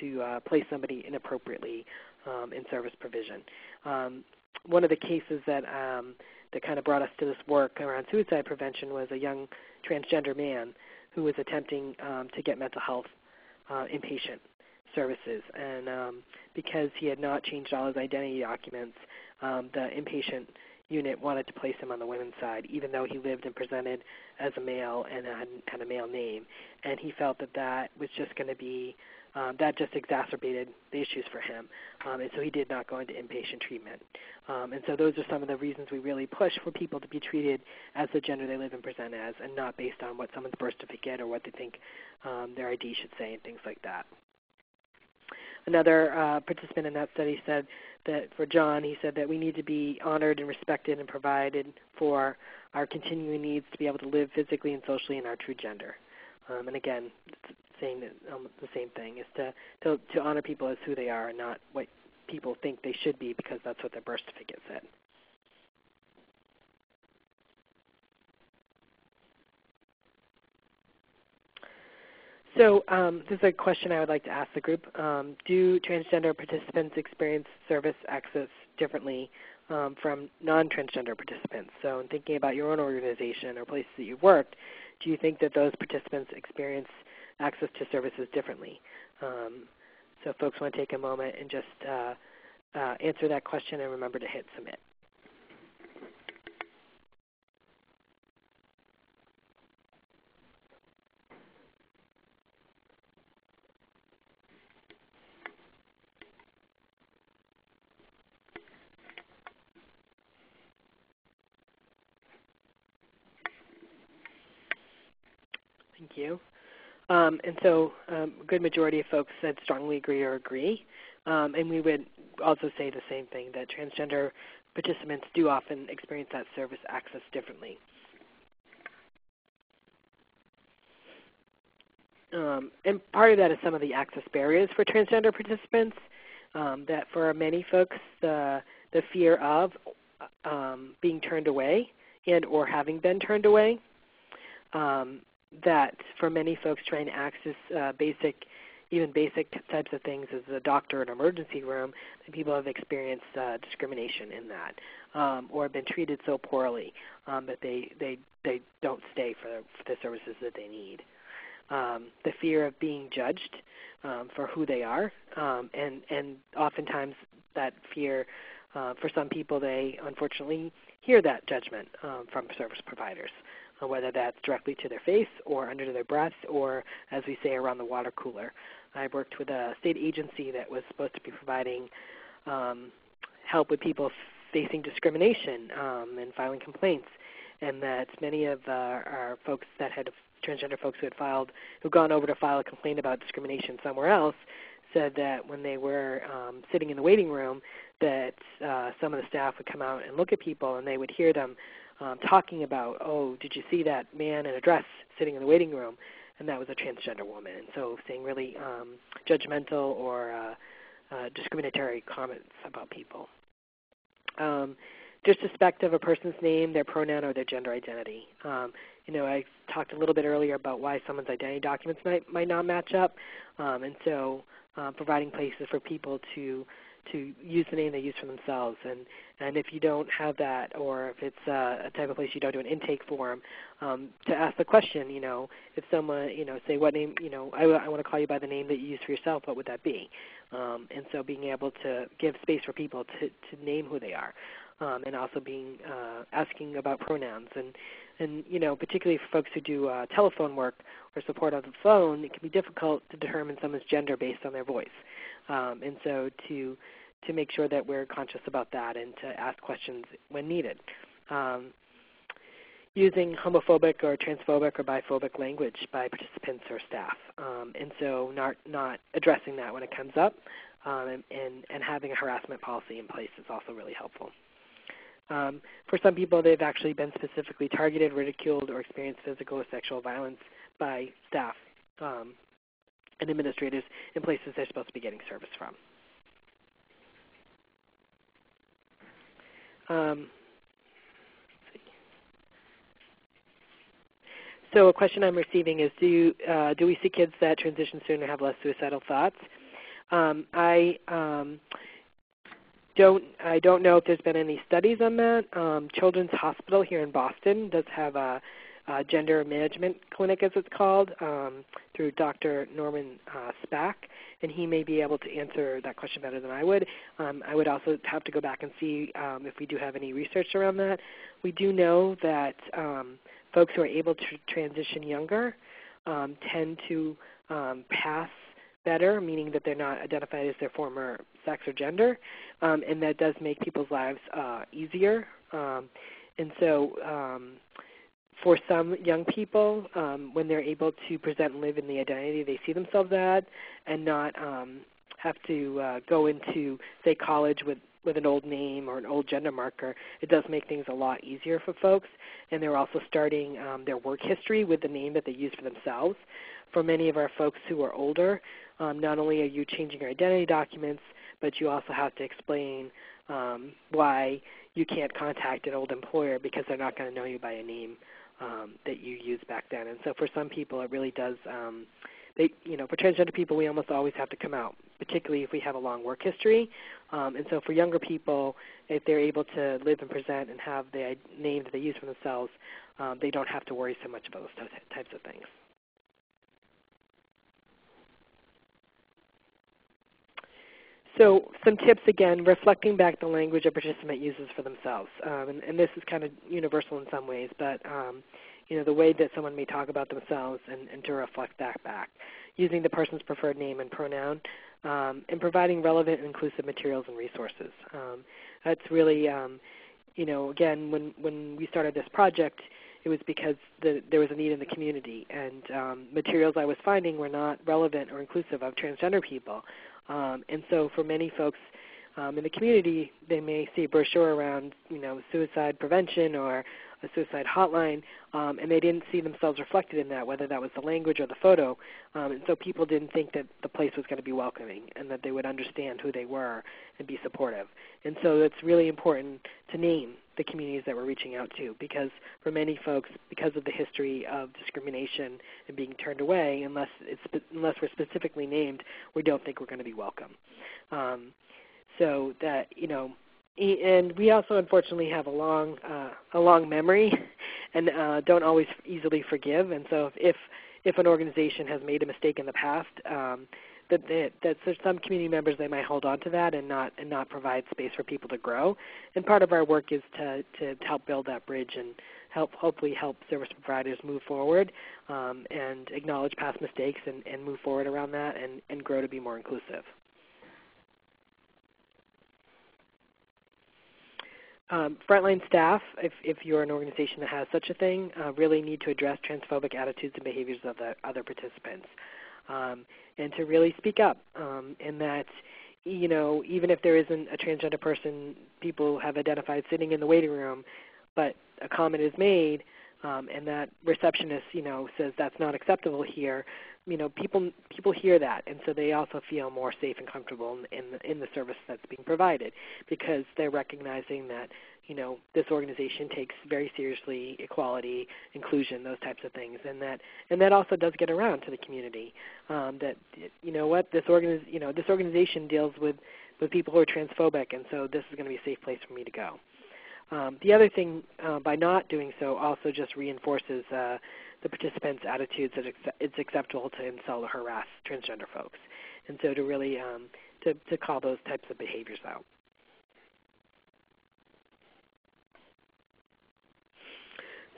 S2: to place somebody inappropriately in service provision. One of the cases that kind of brought us to this work around suicide prevention was a young transgender man who was attempting to get mental health inpatient services, and because he had not changed all his identity documents, the inpatient unit wanted to place him on the women's side, even though he lived and presented as a male and had a male name. And he felt that was just going to be, that just exacerbated the issues for him. And so he did not go into inpatient treatment. And so those are some of the reasons we really push for people to be treated as the gender they live and present as, and not based on what someone's birth certificate or what they think their ID should say and things like that. Another participant in that study said that for John, he said that we need to be honored and respected and provided for our continuing needs to be able to live physically and socially in our true gender. And again, saying that, the same thing is to honor people as who they are and not what people think they should be because that's what their birth certificate said. So this is a question I would like to ask the group. Do transgender participants experience service access differently from non-transgender participants? So in thinking about your own organization or places that you've worked, do you think that those participants experience access to services differently? So if folks want to take a moment and just answer that question, and remember to hit submit. Thank you. And so a good majority of folks said strongly agree or agree. And we would also say the same thing, that transgender participants do often experience that service access differently. And part of that is some of the access barriers for transgender participants, that for many folks, the fear of being turned away and or having been turned away, that for many folks trying to access even basic types of things as a doctor in an emergency room, that people have experienced discrimination in that, or been treated so poorly that they don't stay for the services that they need. The fear of being judged for who they are, and oftentimes that fear, for some people, they unfortunately hear that judgment from service providers, whether that's directly to their face or under their breath or, as we say, around the water cooler. I worked with a state agency that was supposed to be providing help with people facing discrimination and filing complaints, and that many of our folks that had transgender folks who'd gone over to file a complaint about discrimination somewhere else said that when they were sitting in the waiting room, that some of the staff would come out and look at people, and they would hear them talking about, oh, did you see that man in a dress sitting in the waiting room? And that was a transgender woman. And so saying really judgmental or discriminatory comments about people. just suspect of a person's name, their pronoun, or their gender identity. I talked a little bit earlier about why someone's identity documents might not match up, and so providing places for people to use the name they use for themselves. And if you don't have that, or if it's a type of place you don't do an intake form, to ask the question, if someone, say what name, I want to call you by the name that you use for yourself, what would that be? And so being able to give space for people to name who they are, and also asking about pronouns. And particularly for folks who do telephone work or support on the phone, it can be difficult to determine someone's gender based on their voice. And so to make sure that we're conscious about that and to ask questions when needed. Using homophobic or transphobic or biphobic language by participants or staff. And so not addressing that when it comes up, and having a harassment policy in place is also really helpful. For some people, they've actually been specifically targeted, ridiculed, or experienced physical or sexual violence by staff and administrators in places they're supposed to be getting service from. So a question I'm receiving is, do we see kids that transition sooner have less suicidal thoughts? I don't know if there's been any studies on that. Children's Hospital here in Boston does have a gender management clinic, as it's called, through Dr. Norman Spack, and he may be able to answer that question better than I would. I would also have to go back and see if we do have any research around that. We do know that folks who are able to transition younger tend to pass better, meaning that they're not identified as their former sex or gender, and that does make people's lives easier. And so for some young people, when they're able to present and live in the identity they see themselves at and not have to go into, say, college with an old name or an old gender marker, it does make things a lot easier for folks. And they're also starting their work history with the name that they use for themselves. For many of our folks who are older, not only are you changing your identity documents, but you also have to explain why you can't contact an old employer because they're not going to know you by a name that you used back then. And so for some people, it really does, for transgender people, we almost always have to come out, particularly if we have a long work history. And so for younger people, if they're able to live and present and have the name that they use for themselves, they don't have to worry so much about those types of things. So some tips, again, reflecting back the language a participant uses for themselves. And this is kind of universal in some ways, but the way that someone may talk about themselves and to reflect that back. Using the person's preferred name and pronoun, and providing relevant and inclusive materials and resources. That's really, again, when we started this project, it was because there was a need in the community, and materials I was finding were not relevant or inclusive of transgender people. And so for many folks in the community, they may see a brochure around, suicide prevention or a suicide hotline, and they didn't see themselves reflected in that, whether that was the language or the photo. And so people didn't think that the place was going to be welcoming and that they would understand who they were and be supportive. And so it's really important to name the communities that we're reaching out to, because for many folks, because of the history of discrimination and being turned away, unless we're specifically named, we don't think we're going to be welcome. So that, and we also unfortunately have a long memory and don't always easily forgive. And so if an organization has made a mistake in the past, that there's some community members, they might hold on to that and not provide space for people to grow. And part of our work is to help build that bridge and hopefully help service providers move forward and acknowledge past mistakes and move forward around that and grow to be more inclusive. Frontline staff, if you're an organization that has such a thing, really need to address transphobic attitudes and behaviors of the other participants. And to really speak up, and that, even if there isn't a transgender person people have identified sitting in the waiting room, but a comment is made, and that receptionist, says that's not acceptable here, people hear that, and so they also feel more safe and comfortable in the service that's being provided, because they're recognizing that, this organization takes very seriously equality, inclusion, those types of things, and that also does get around to the community. That this organization deals with people who are transphobic, and so this is going to be a safe place for me to go. The other thing, by not doing so, also just reinforces the participants' attitudes that it's acceptable to insult or harass transgender folks, and so to really to call those types of behaviors out.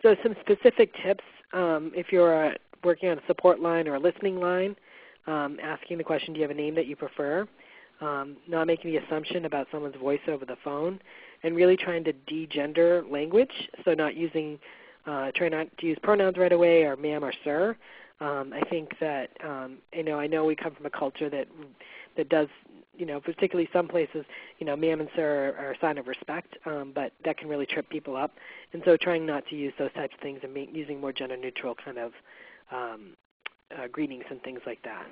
S2: So some specific tips, if you're working on a support line or a listening line, asking the question, do you have a name that you prefer? Not making the assumption about someone's voice over the phone, and really trying to de-gender language, so not using, try not to use pronouns right away or ma'am or sir. I think that, I know we come from a culture that does, particularly some places, ma'am and sir are a sign of respect, but that can really trip people up. And so trying not to use those types of things and using more gender-neutral kind of greetings and things like that.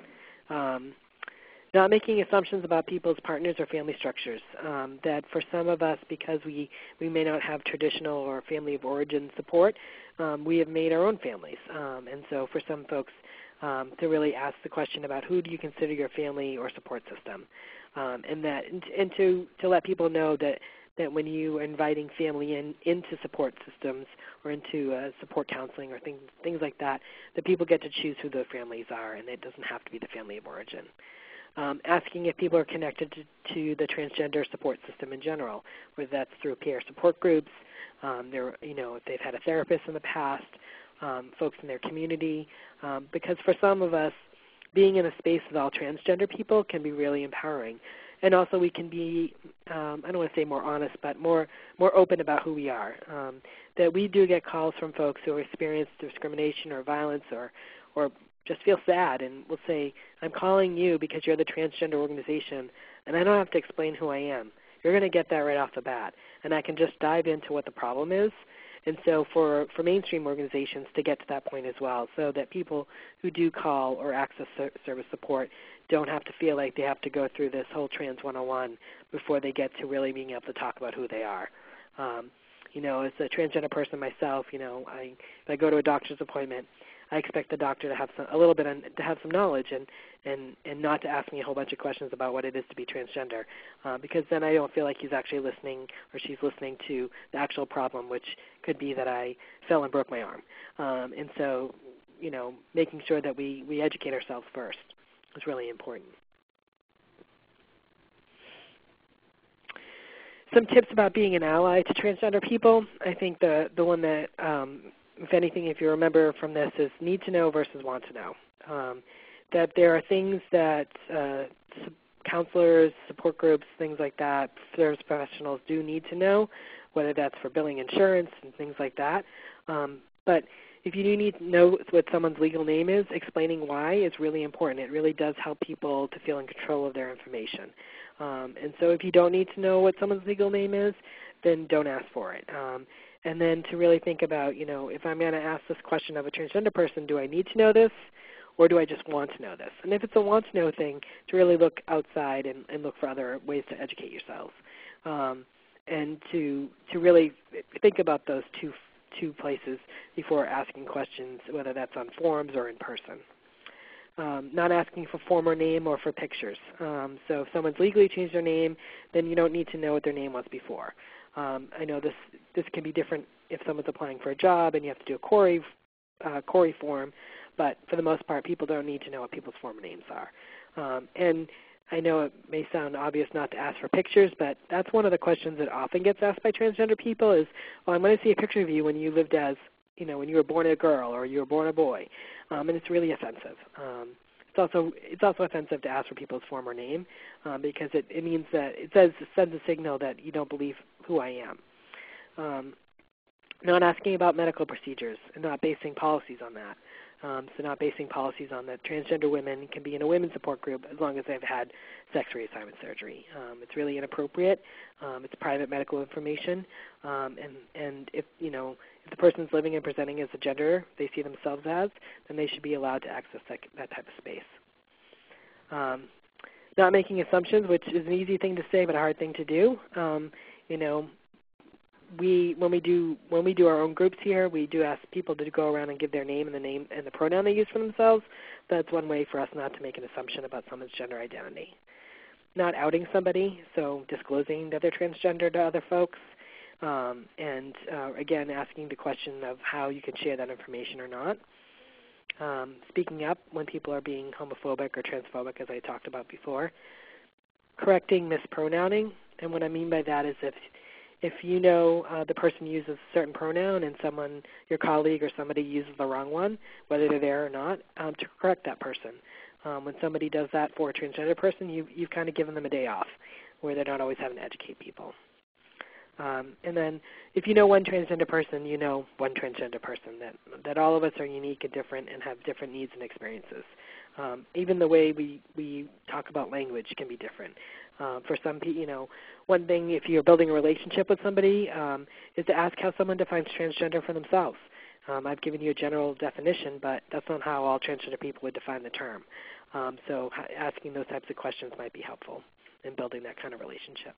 S2: Not making assumptions about people's partners or family structures. That for some of us, because we may not have traditional or family of origin support, we have made our own families. And so for some folks, to really ask the question about who do you consider your family or support system, and to let people know that when you are inviting family into support systems or into support counseling or things like that, that people get to choose who their families are, and it doesn't have to be the family of origin. Asking if people are connected to the transgender support system in general, whether that's through peer support groups, if they've had a therapist in the past, folks in their community, because for some of us, being in a space with all transgender people can be really empowering. And also we can be, I don't want to say more honest, but more open about who we are. That we do get calls from folks who have experienced discrimination or violence or just feel sad and will say, I'm calling you because you're the transgender organization, and I don't have to explain who I am. You're going to get that right off the bat, and I can just dive into what the problem is. And so for mainstream organizations to get to that point as well, so that people who do call or access service support don't have to feel like they have to go through this whole Trans 101 before they get to really being able to talk about who they are. As a transgender person myself, if I go to a doctor's appointment, I expect the doctor to have to have some knowledge and not to ask me a whole bunch of questions about what it is to be transgender, because then I don't feel like he's actually listening or she's listening to the actual problem, which could be that I fell and broke my arm. And so, making sure that we educate ourselves first is really important. Some tips about being an ally to transgender people. I think the one that if anything, if you remember from this, is need to know versus want to know. That there are things that counselors, support groups, things like that, service professionals do need to know, whether that's for billing insurance and things like that. But if you do need to know what someone's legal name is, explaining why is really important. It really does help people to feel in control of their information. And so if you don't need to know what someone's legal name is, then don't ask for it. And then to really think about, if I'm going to ask this question of a transgender person, do I need to know this or do I just want to know this? And if it's a want to know thing, to really look outside and look for other ways to educate yourselves. And to really think about those two places before asking questions, whether that's on forums or in person. Not asking for form or name or for pictures. So if someone's legally changed their name, then you don't need to know what their name was before. I know this can be different if someone's applying for a job and you have to do a Corey form, but for the most part, people don't need to know what people's former names are. And I know it may sound obvious not to ask for pictures, but that's one of the questions that often gets asked by transgender people is, well, I'm going to see a picture of you when you lived as, when you were born a girl or you were born a boy, and it's really offensive. It's also offensive to ask for people's former name because it means that it sends a signal that you don't believe who I am. Not asking about medical procedures and not basing policies on that. So not basing policies on that transgender women can be in a women's support group as long as they've had sex reassignment surgery. It's really inappropriate. It's private medical information. And if the person's living and presenting as a gender they see themselves as, then they should be allowed to access that type of space. Not making assumptions, which is an easy thing to say but a hard thing to do. when we do our own groups here, we do ask people to go around and give their name and the pronoun they use for themselves. That's one way for us not to make an assumption about someone's gender identity. Not outing somebody, so disclosing that they're transgender to other folks, and again, asking the question of how you can share that information or not. Speaking up when people are being homophobic or transphobic, as I talked about before. Correcting mispronouncing, and what I mean by that is if you know the person uses a certain pronoun and your colleague or somebody uses the wrong one, whether they're there or not, to correct that person. When somebody does that for a transgender person, you've kind of given them a day off where they're not always having to educate people. And then if you know one transgender person, you know one transgender person, that all of us are unique and different and have different needs and experiences. Even the way we talk about language can be different. For some people, one thing if you're building a relationship with somebody is to ask how someone defines transgender for themselves. I've given you a general definition, but that's not how all transgender people would define the term. So asking those types of questions might be helpful in building that kind of relationship.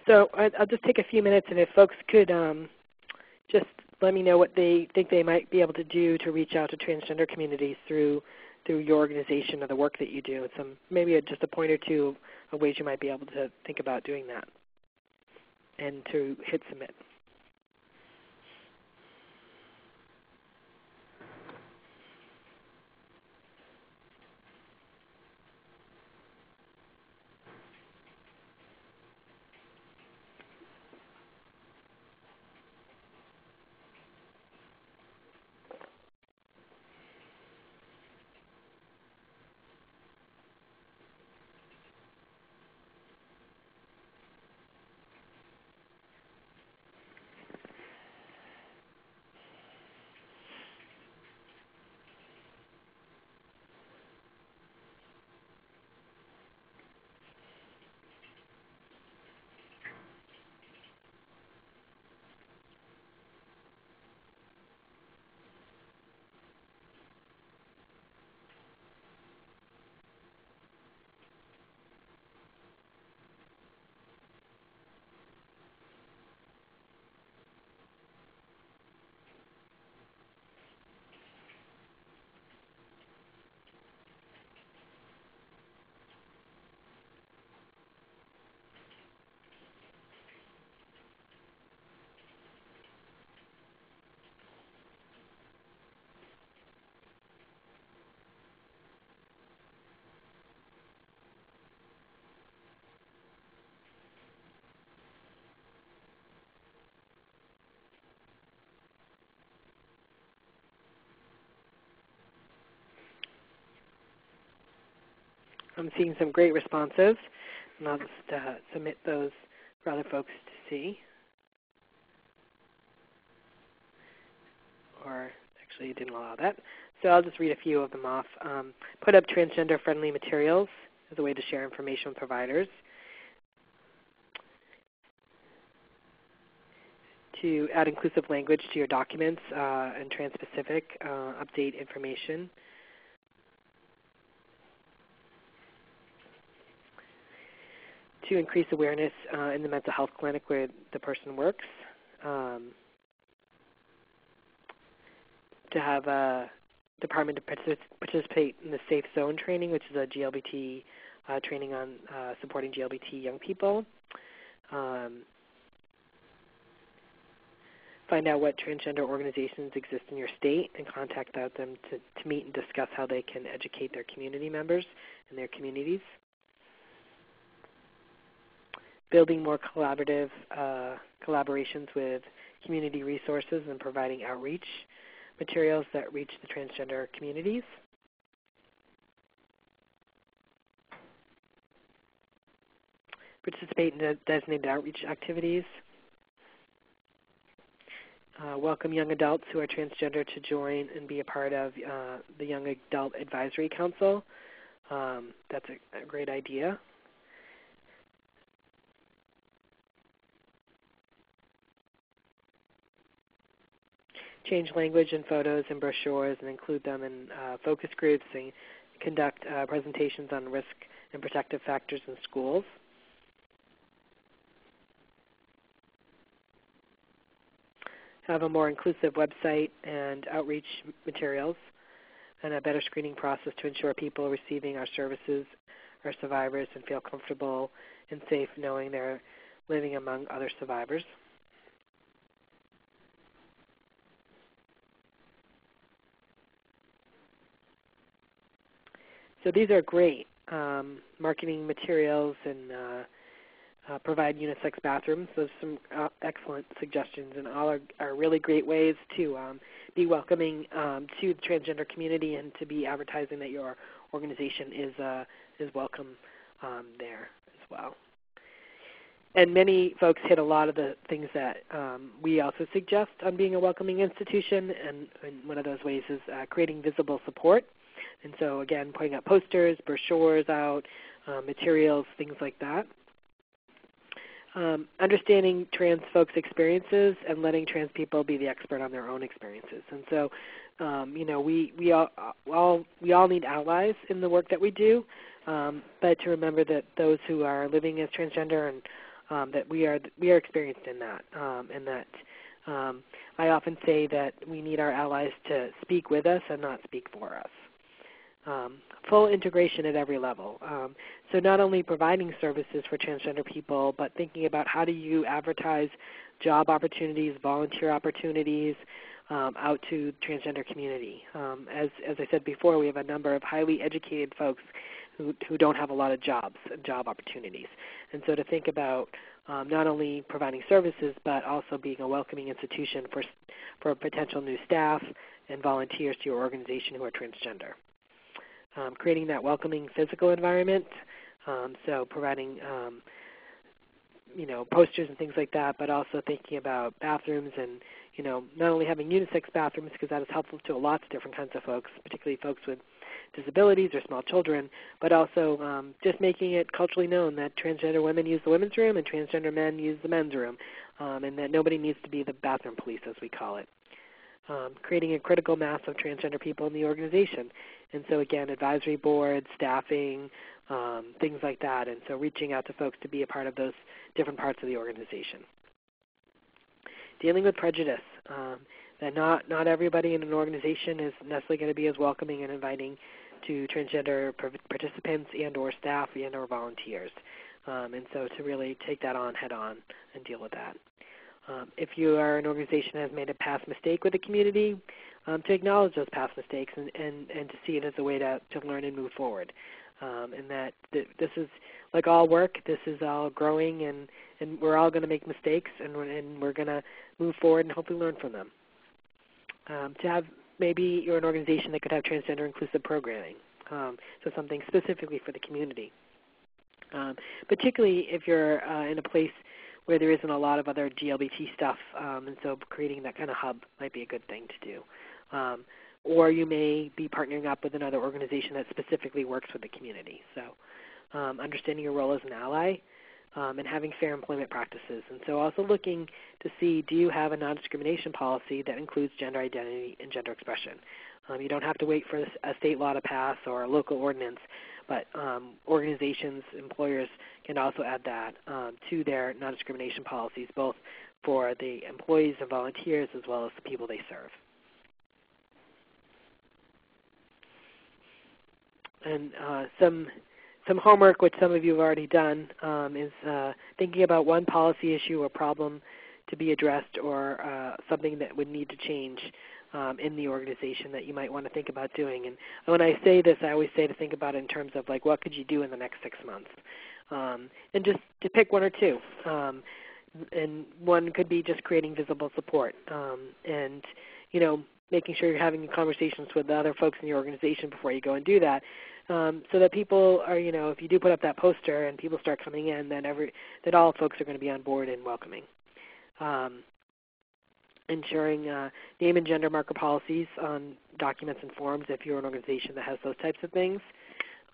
S2: So I'll just take a few minutes, and if folks could just let me know what they think they might be able to do to reach out to transgender communities through your organization or the work that you do. Maybe just a point or two of ways you might be able to think about doing that, and to hit submit. I'm seeing some great responses, and I'll just submit those for other folks to see. Or actually, it didn't allow that. So I'll just read a few of them off. Put up transgender-friendly materials as a way to share information with providers. To add inclusive language to your documents and trans-specific, update information. To increase awareness in the mental health clinic where the person works. To have a department to participate in the Safe Zone training, which is a GLBT training on supporting GLBT young people. Find out what transgender organizations exist in your state and contact them to meet and discuss how they can educate their community members in their communities. Building more collaborative collaborations with community resources and providing outreach materials that reach the transgender communities. Participate in designated outreach activities. Welcome young adults who are transgender to join and be a part of the Young Adult Advisory Council. That's a great idea. Change language in photos and brochures and include them in focus groups and conduct presentations on risk and protective factors in schools. have a more inclusive website and outreach materials, and a better screening process to ensure people receiving our services are survivors and feel comfortable and safe knowing they're living among other survivors. So these are great marketing materials, and provide unisex bathrooms. Those are some excellent suggestions, and all are really great ways to be welcoming to the transgender community and to be advertising that your organization is welcome there as well. And many folks hit a lot of the things that we also suggest on being a welcoming institution, and one of those ways is creating visible support. And so again, putting up posters, brochures out, materials, things like that. Understanding trans folks' experiences and letting trans people be the expert on their own experiences. And so, we all need allies in the work that we do, but to remember that those who are living as transgender and that we are experienced in that, and that I often say that we need our allies to speak with us and not speak for us. Full integration at every level. So not only providing services for transgender people, but thinking about how do you advertise job opportunities, volunteer opportunities out to the transgender community. As I said before, we have a number of highly educated folks who don't have a lot of jobs and job opportunities. And so to think about not only providing services, but also being a welcoming institution for potential new staff and volunteers to your organization who are transgender. Creating that welcoming physical environment, so providing posters and things like that, but also thinking about bathrooms and not only having unisex bathrooms, because that is helpful to lots of different kinds of folks, particularly folks with disabilities or small children, but also just making it culturally known that transgender women use the women's room and transgender men use the men's room, and that nobody needs to be the bathroom police, as we call it. Creating a critical mass of transgender people in the organization. And so again, advisory boards, staffing, things like that. And so reaching out to folks to be a part of those different parts of the organization. Dealing with prejudice, that not everybody in an organization is necessarily going to be as welcoming and inviting to transgender participants and or staff and or volunteers. And so to really take that on head on and deal with that. If you are an organization that has made a past mistake with the community, to acknowledge those past mistakes and to see it as a way to learn and move forward. And that this is, like all work, this is all growing, and we're all going to make mistakes, and we're going to move forward and hopefully learn from them. To have, maybe you're an organization that could have transgender inclusive programming, so something specifically for the community. Particularly if you're in a place where there isn't a lot of other LGBT stuff, and so creating that kind of hub might be a good thing to do. Or you may be partnering up with another organization that specifically works with the community. So understanding your role as an ally and having fair employment practices. And so also looking to see, do you have a non-discrimination policy that includes gender identity and gender expression? You don't have to wait for a state law to pass or a local ordinance, but organizations, employers can also add that to their non-discrimination policies, both for the employees and volunteers as well as the people they serve. And some homework, which some of you have already done, is thinking about one policy issue or problem to be addressed, or something that would need to change in the organization that you might want to think about doing. And when I say this, I always say to think about it in terms of like, what could you do in the next 6 months? And just to pick one or two. And one could be just creating visible support, and making sure you're having conversations with the other folks in your organization before you go and do that, so that people are, if you do put up that poster and people start coming in, then that all folks are going to be on board and welcoming. Ensuring name and gender marker policies on documents and forms if you're an organization that has those types of things.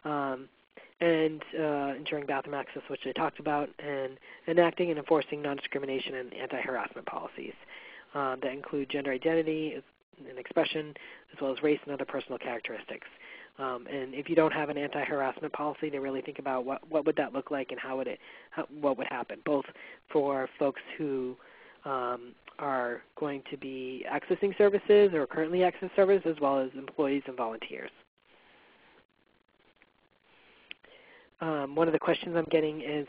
S2: And ensuring bathroom access, which I talked about, and enacting and enforcing non-discrimination and anti-harassment policies that include gender identity and expression, as well as race and other personal characteristics. And if you don't have an anti-harassment policy, to really think about what would that look like and what would happen, both for folks who are going to be accessing services or currently access services, as well as employees and volunteers. One of the questions I'm getting is,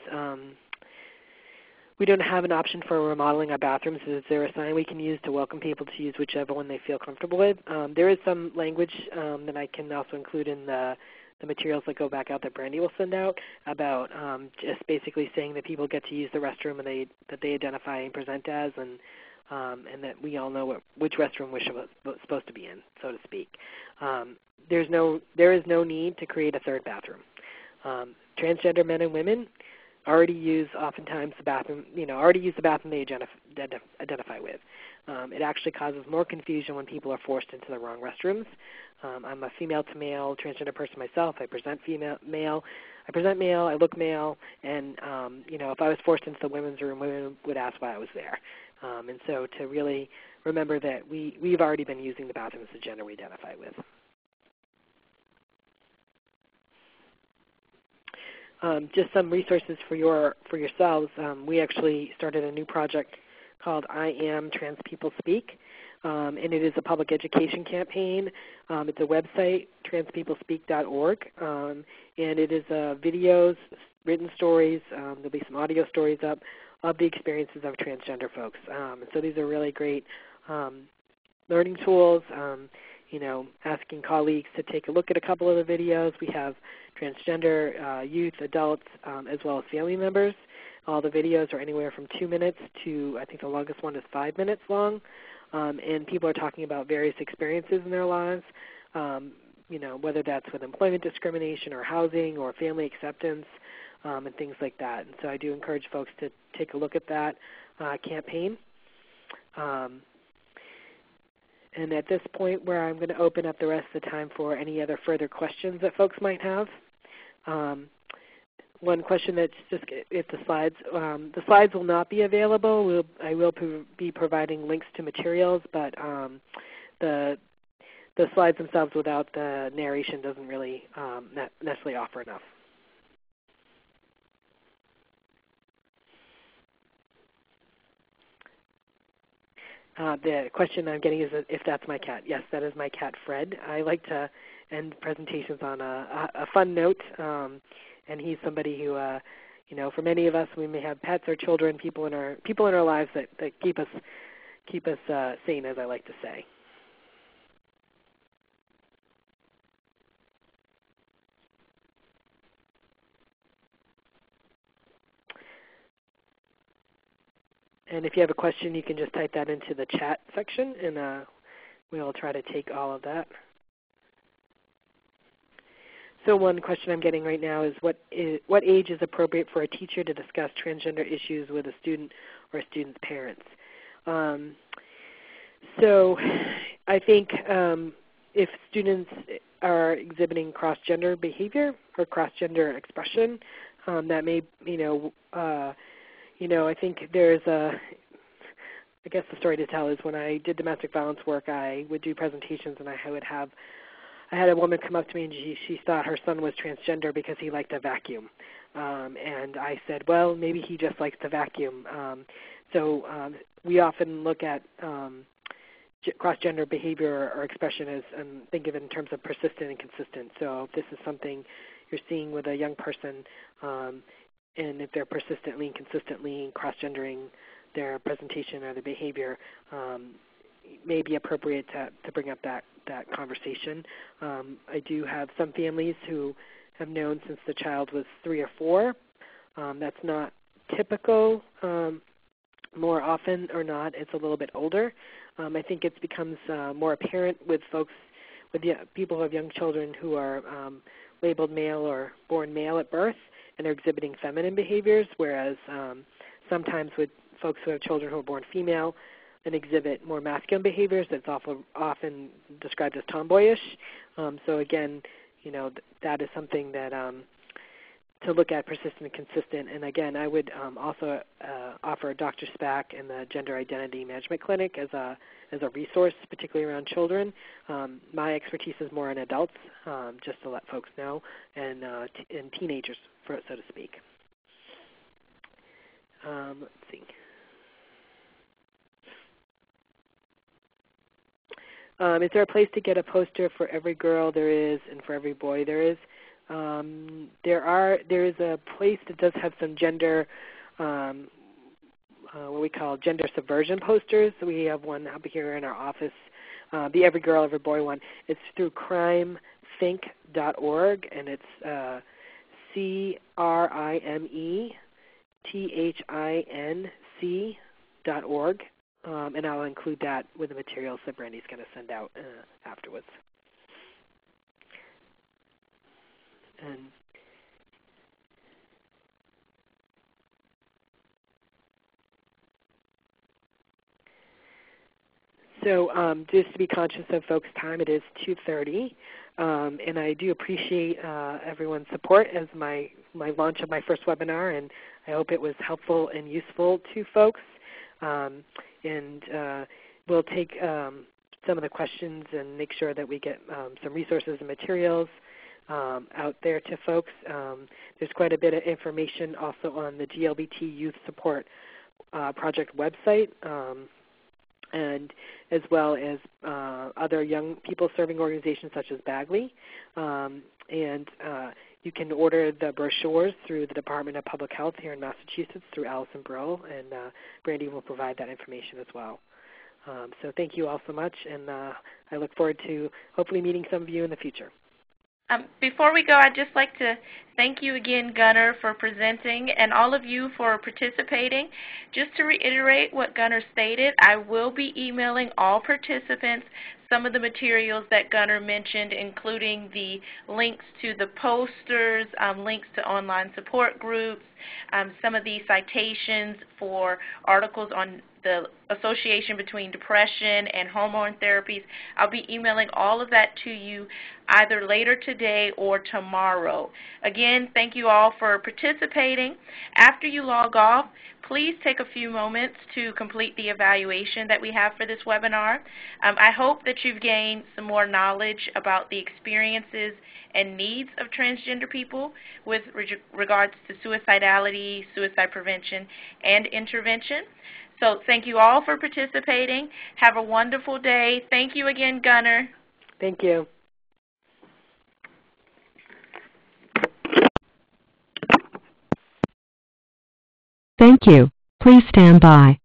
S2: we don't have an option for remodeling our bathrooms. Is there a sign we can use to welcome people to use whichever one they feel comfortable with? There is some language that I can also include in the materials that go back out that Brandy will send out about just basically saying that people get to use the restroom and that they identify and present as, and that we all know which restroom we're supposed to be in, so to speak. There is no need to create a third bathroom. Transgender men and women already use oftentimes the bathroom, already use the bathroom they identify with. It actually causes more confusion when people are forced into the wrong restrooms. I'm a female to male transgender person myself. I present male, I look male, and if I was forced into the women's room, women would ask why I was there. And so to really remember that we've already been using the bathroom as the gender we identify with. Just some resources for yourselves. We actually started a new project called I Am Trans People Speak, and it is a public education campaign. It's a website, transpeoplespeak.org, and it is videos, written stories. There'll be some audio stories up of the experiences of transgender folks. And so these are really great learning tools. Asking colleagues to take a look at a couple of the videos. We have transgender youth, adults, as well as family members. All the videos are anywhere from 2 minutes to, I think the longest one is 5 minutes long. And people are talking about various experiences in their lives, whether that's with employment discrimination or housing or family acceptance and things like that. And so I do encourage folks to take a look at that campaign. And at this point where I'm going to open up the rest of the time for any other further questions that folks might have. One question that's just if the slides will not be available. I will be providing links to materials, but the slides themselves without the narration doesn't really necessarily offer enough. The question I'm getting is if that's my cat. Yes, that is my cat, Fred. I like to end presentations on a fun note, and he's somebody who, for many of us, we may have pets or children, people in our lives that keep us sane, as I like to say. And if you have a question, you can just type that into the chat section, and we'll try to take all of that. So one question I'm getting right now is what age is appropriate for a teacher to discuss transgender issues with a student or a student's parents? So I think if students are exhibiting cross-gender behavior or cross-gender expression, that may, I think there's I guess the story to tell is when I did domestic violence work, I would do presentations, and I had a woman come up to me, and she thought her son was transgender because he liked to vacuum. And I said, well, maybe he just likes to vacuum. So we often look at cross-gender behavior or expression as, and think of it in terms of persistent and consistent. So if this is something you're seeing with a young person, and if they're persistently and consistently cross-gendering their presentation or their behavior, it may be appropriate to bring up that conversation. I do have some families who have known since the child was 3 or 4. That's not typical. More often or not, it's a little bit older. I think it becomes more apparent with folks, with people who have young children who are labeled male or born male at birth, and they're exhibiting feminine behaviors, whereas sometimes with folks who have children who are born female and exhibit more masculine behaviors, that's often described as tomboyish. So again, that is something that to look at persistent and consistent. And again, I would also offer Dr. Spack and the Gender Identity Management Clinic as a resource, particularly around children. My expertise is more on adults, just to let folks know, and teenagers, so to speak. Let's see. Is there a place to get a poster for every girl there is and for every boy there is? There is a place that does have some gender, what we call gender subversion posters. So we have one up here in our office, the Every Girl, Every Boy one. It's through crimethink.org, and it's CRIMETHINC.org. And I'll include that with the materials that Brandy's going to send out afterwards. And so just to be conscious of folks' time, it is 2:30, and I do appreciate everyone's support as my launch of my first webinar, and I hope it was helpful and useful to folks. And we'll take some of the questions and make sure that we get some resources and materials out there to folks. There's quite a bit of information also on the GLBT Youth Support Project website, and as well as other young people serving organizations such as Bagley. And you can order the brochures through the Department of Public Health here in Massachusetts through Allison Brill, and Brandy will provide that information as well. So thank you all so much, and I look forward to hopefully meeting some of you in the future.
S1: Before we go, I'd just like to thank you again, Gunnar, for presenting, and all of you for participating. Just to reiterate what Gunnar stated, I will be emailing all participants some of the materials that Gunnar mentioned, including the links to the posters, links to online support groups, some of the citations for articles on the association between depression and hormone therapies. I'll be emailing all of that to you either later today or tomorrow. Again, thank you all for participating. After you log off, please take a few moments to complete the evaluation that we have for this webinar. I hope that you've gained some more knowledge about the experiences and needs of transgender people with regards to suicidality, suicide prevention, and intervention. So thank you all for participating. Have a wonderful day. Thank you again, Gunnar.
S2: Thank you.
S3: Thank you. Please stand by.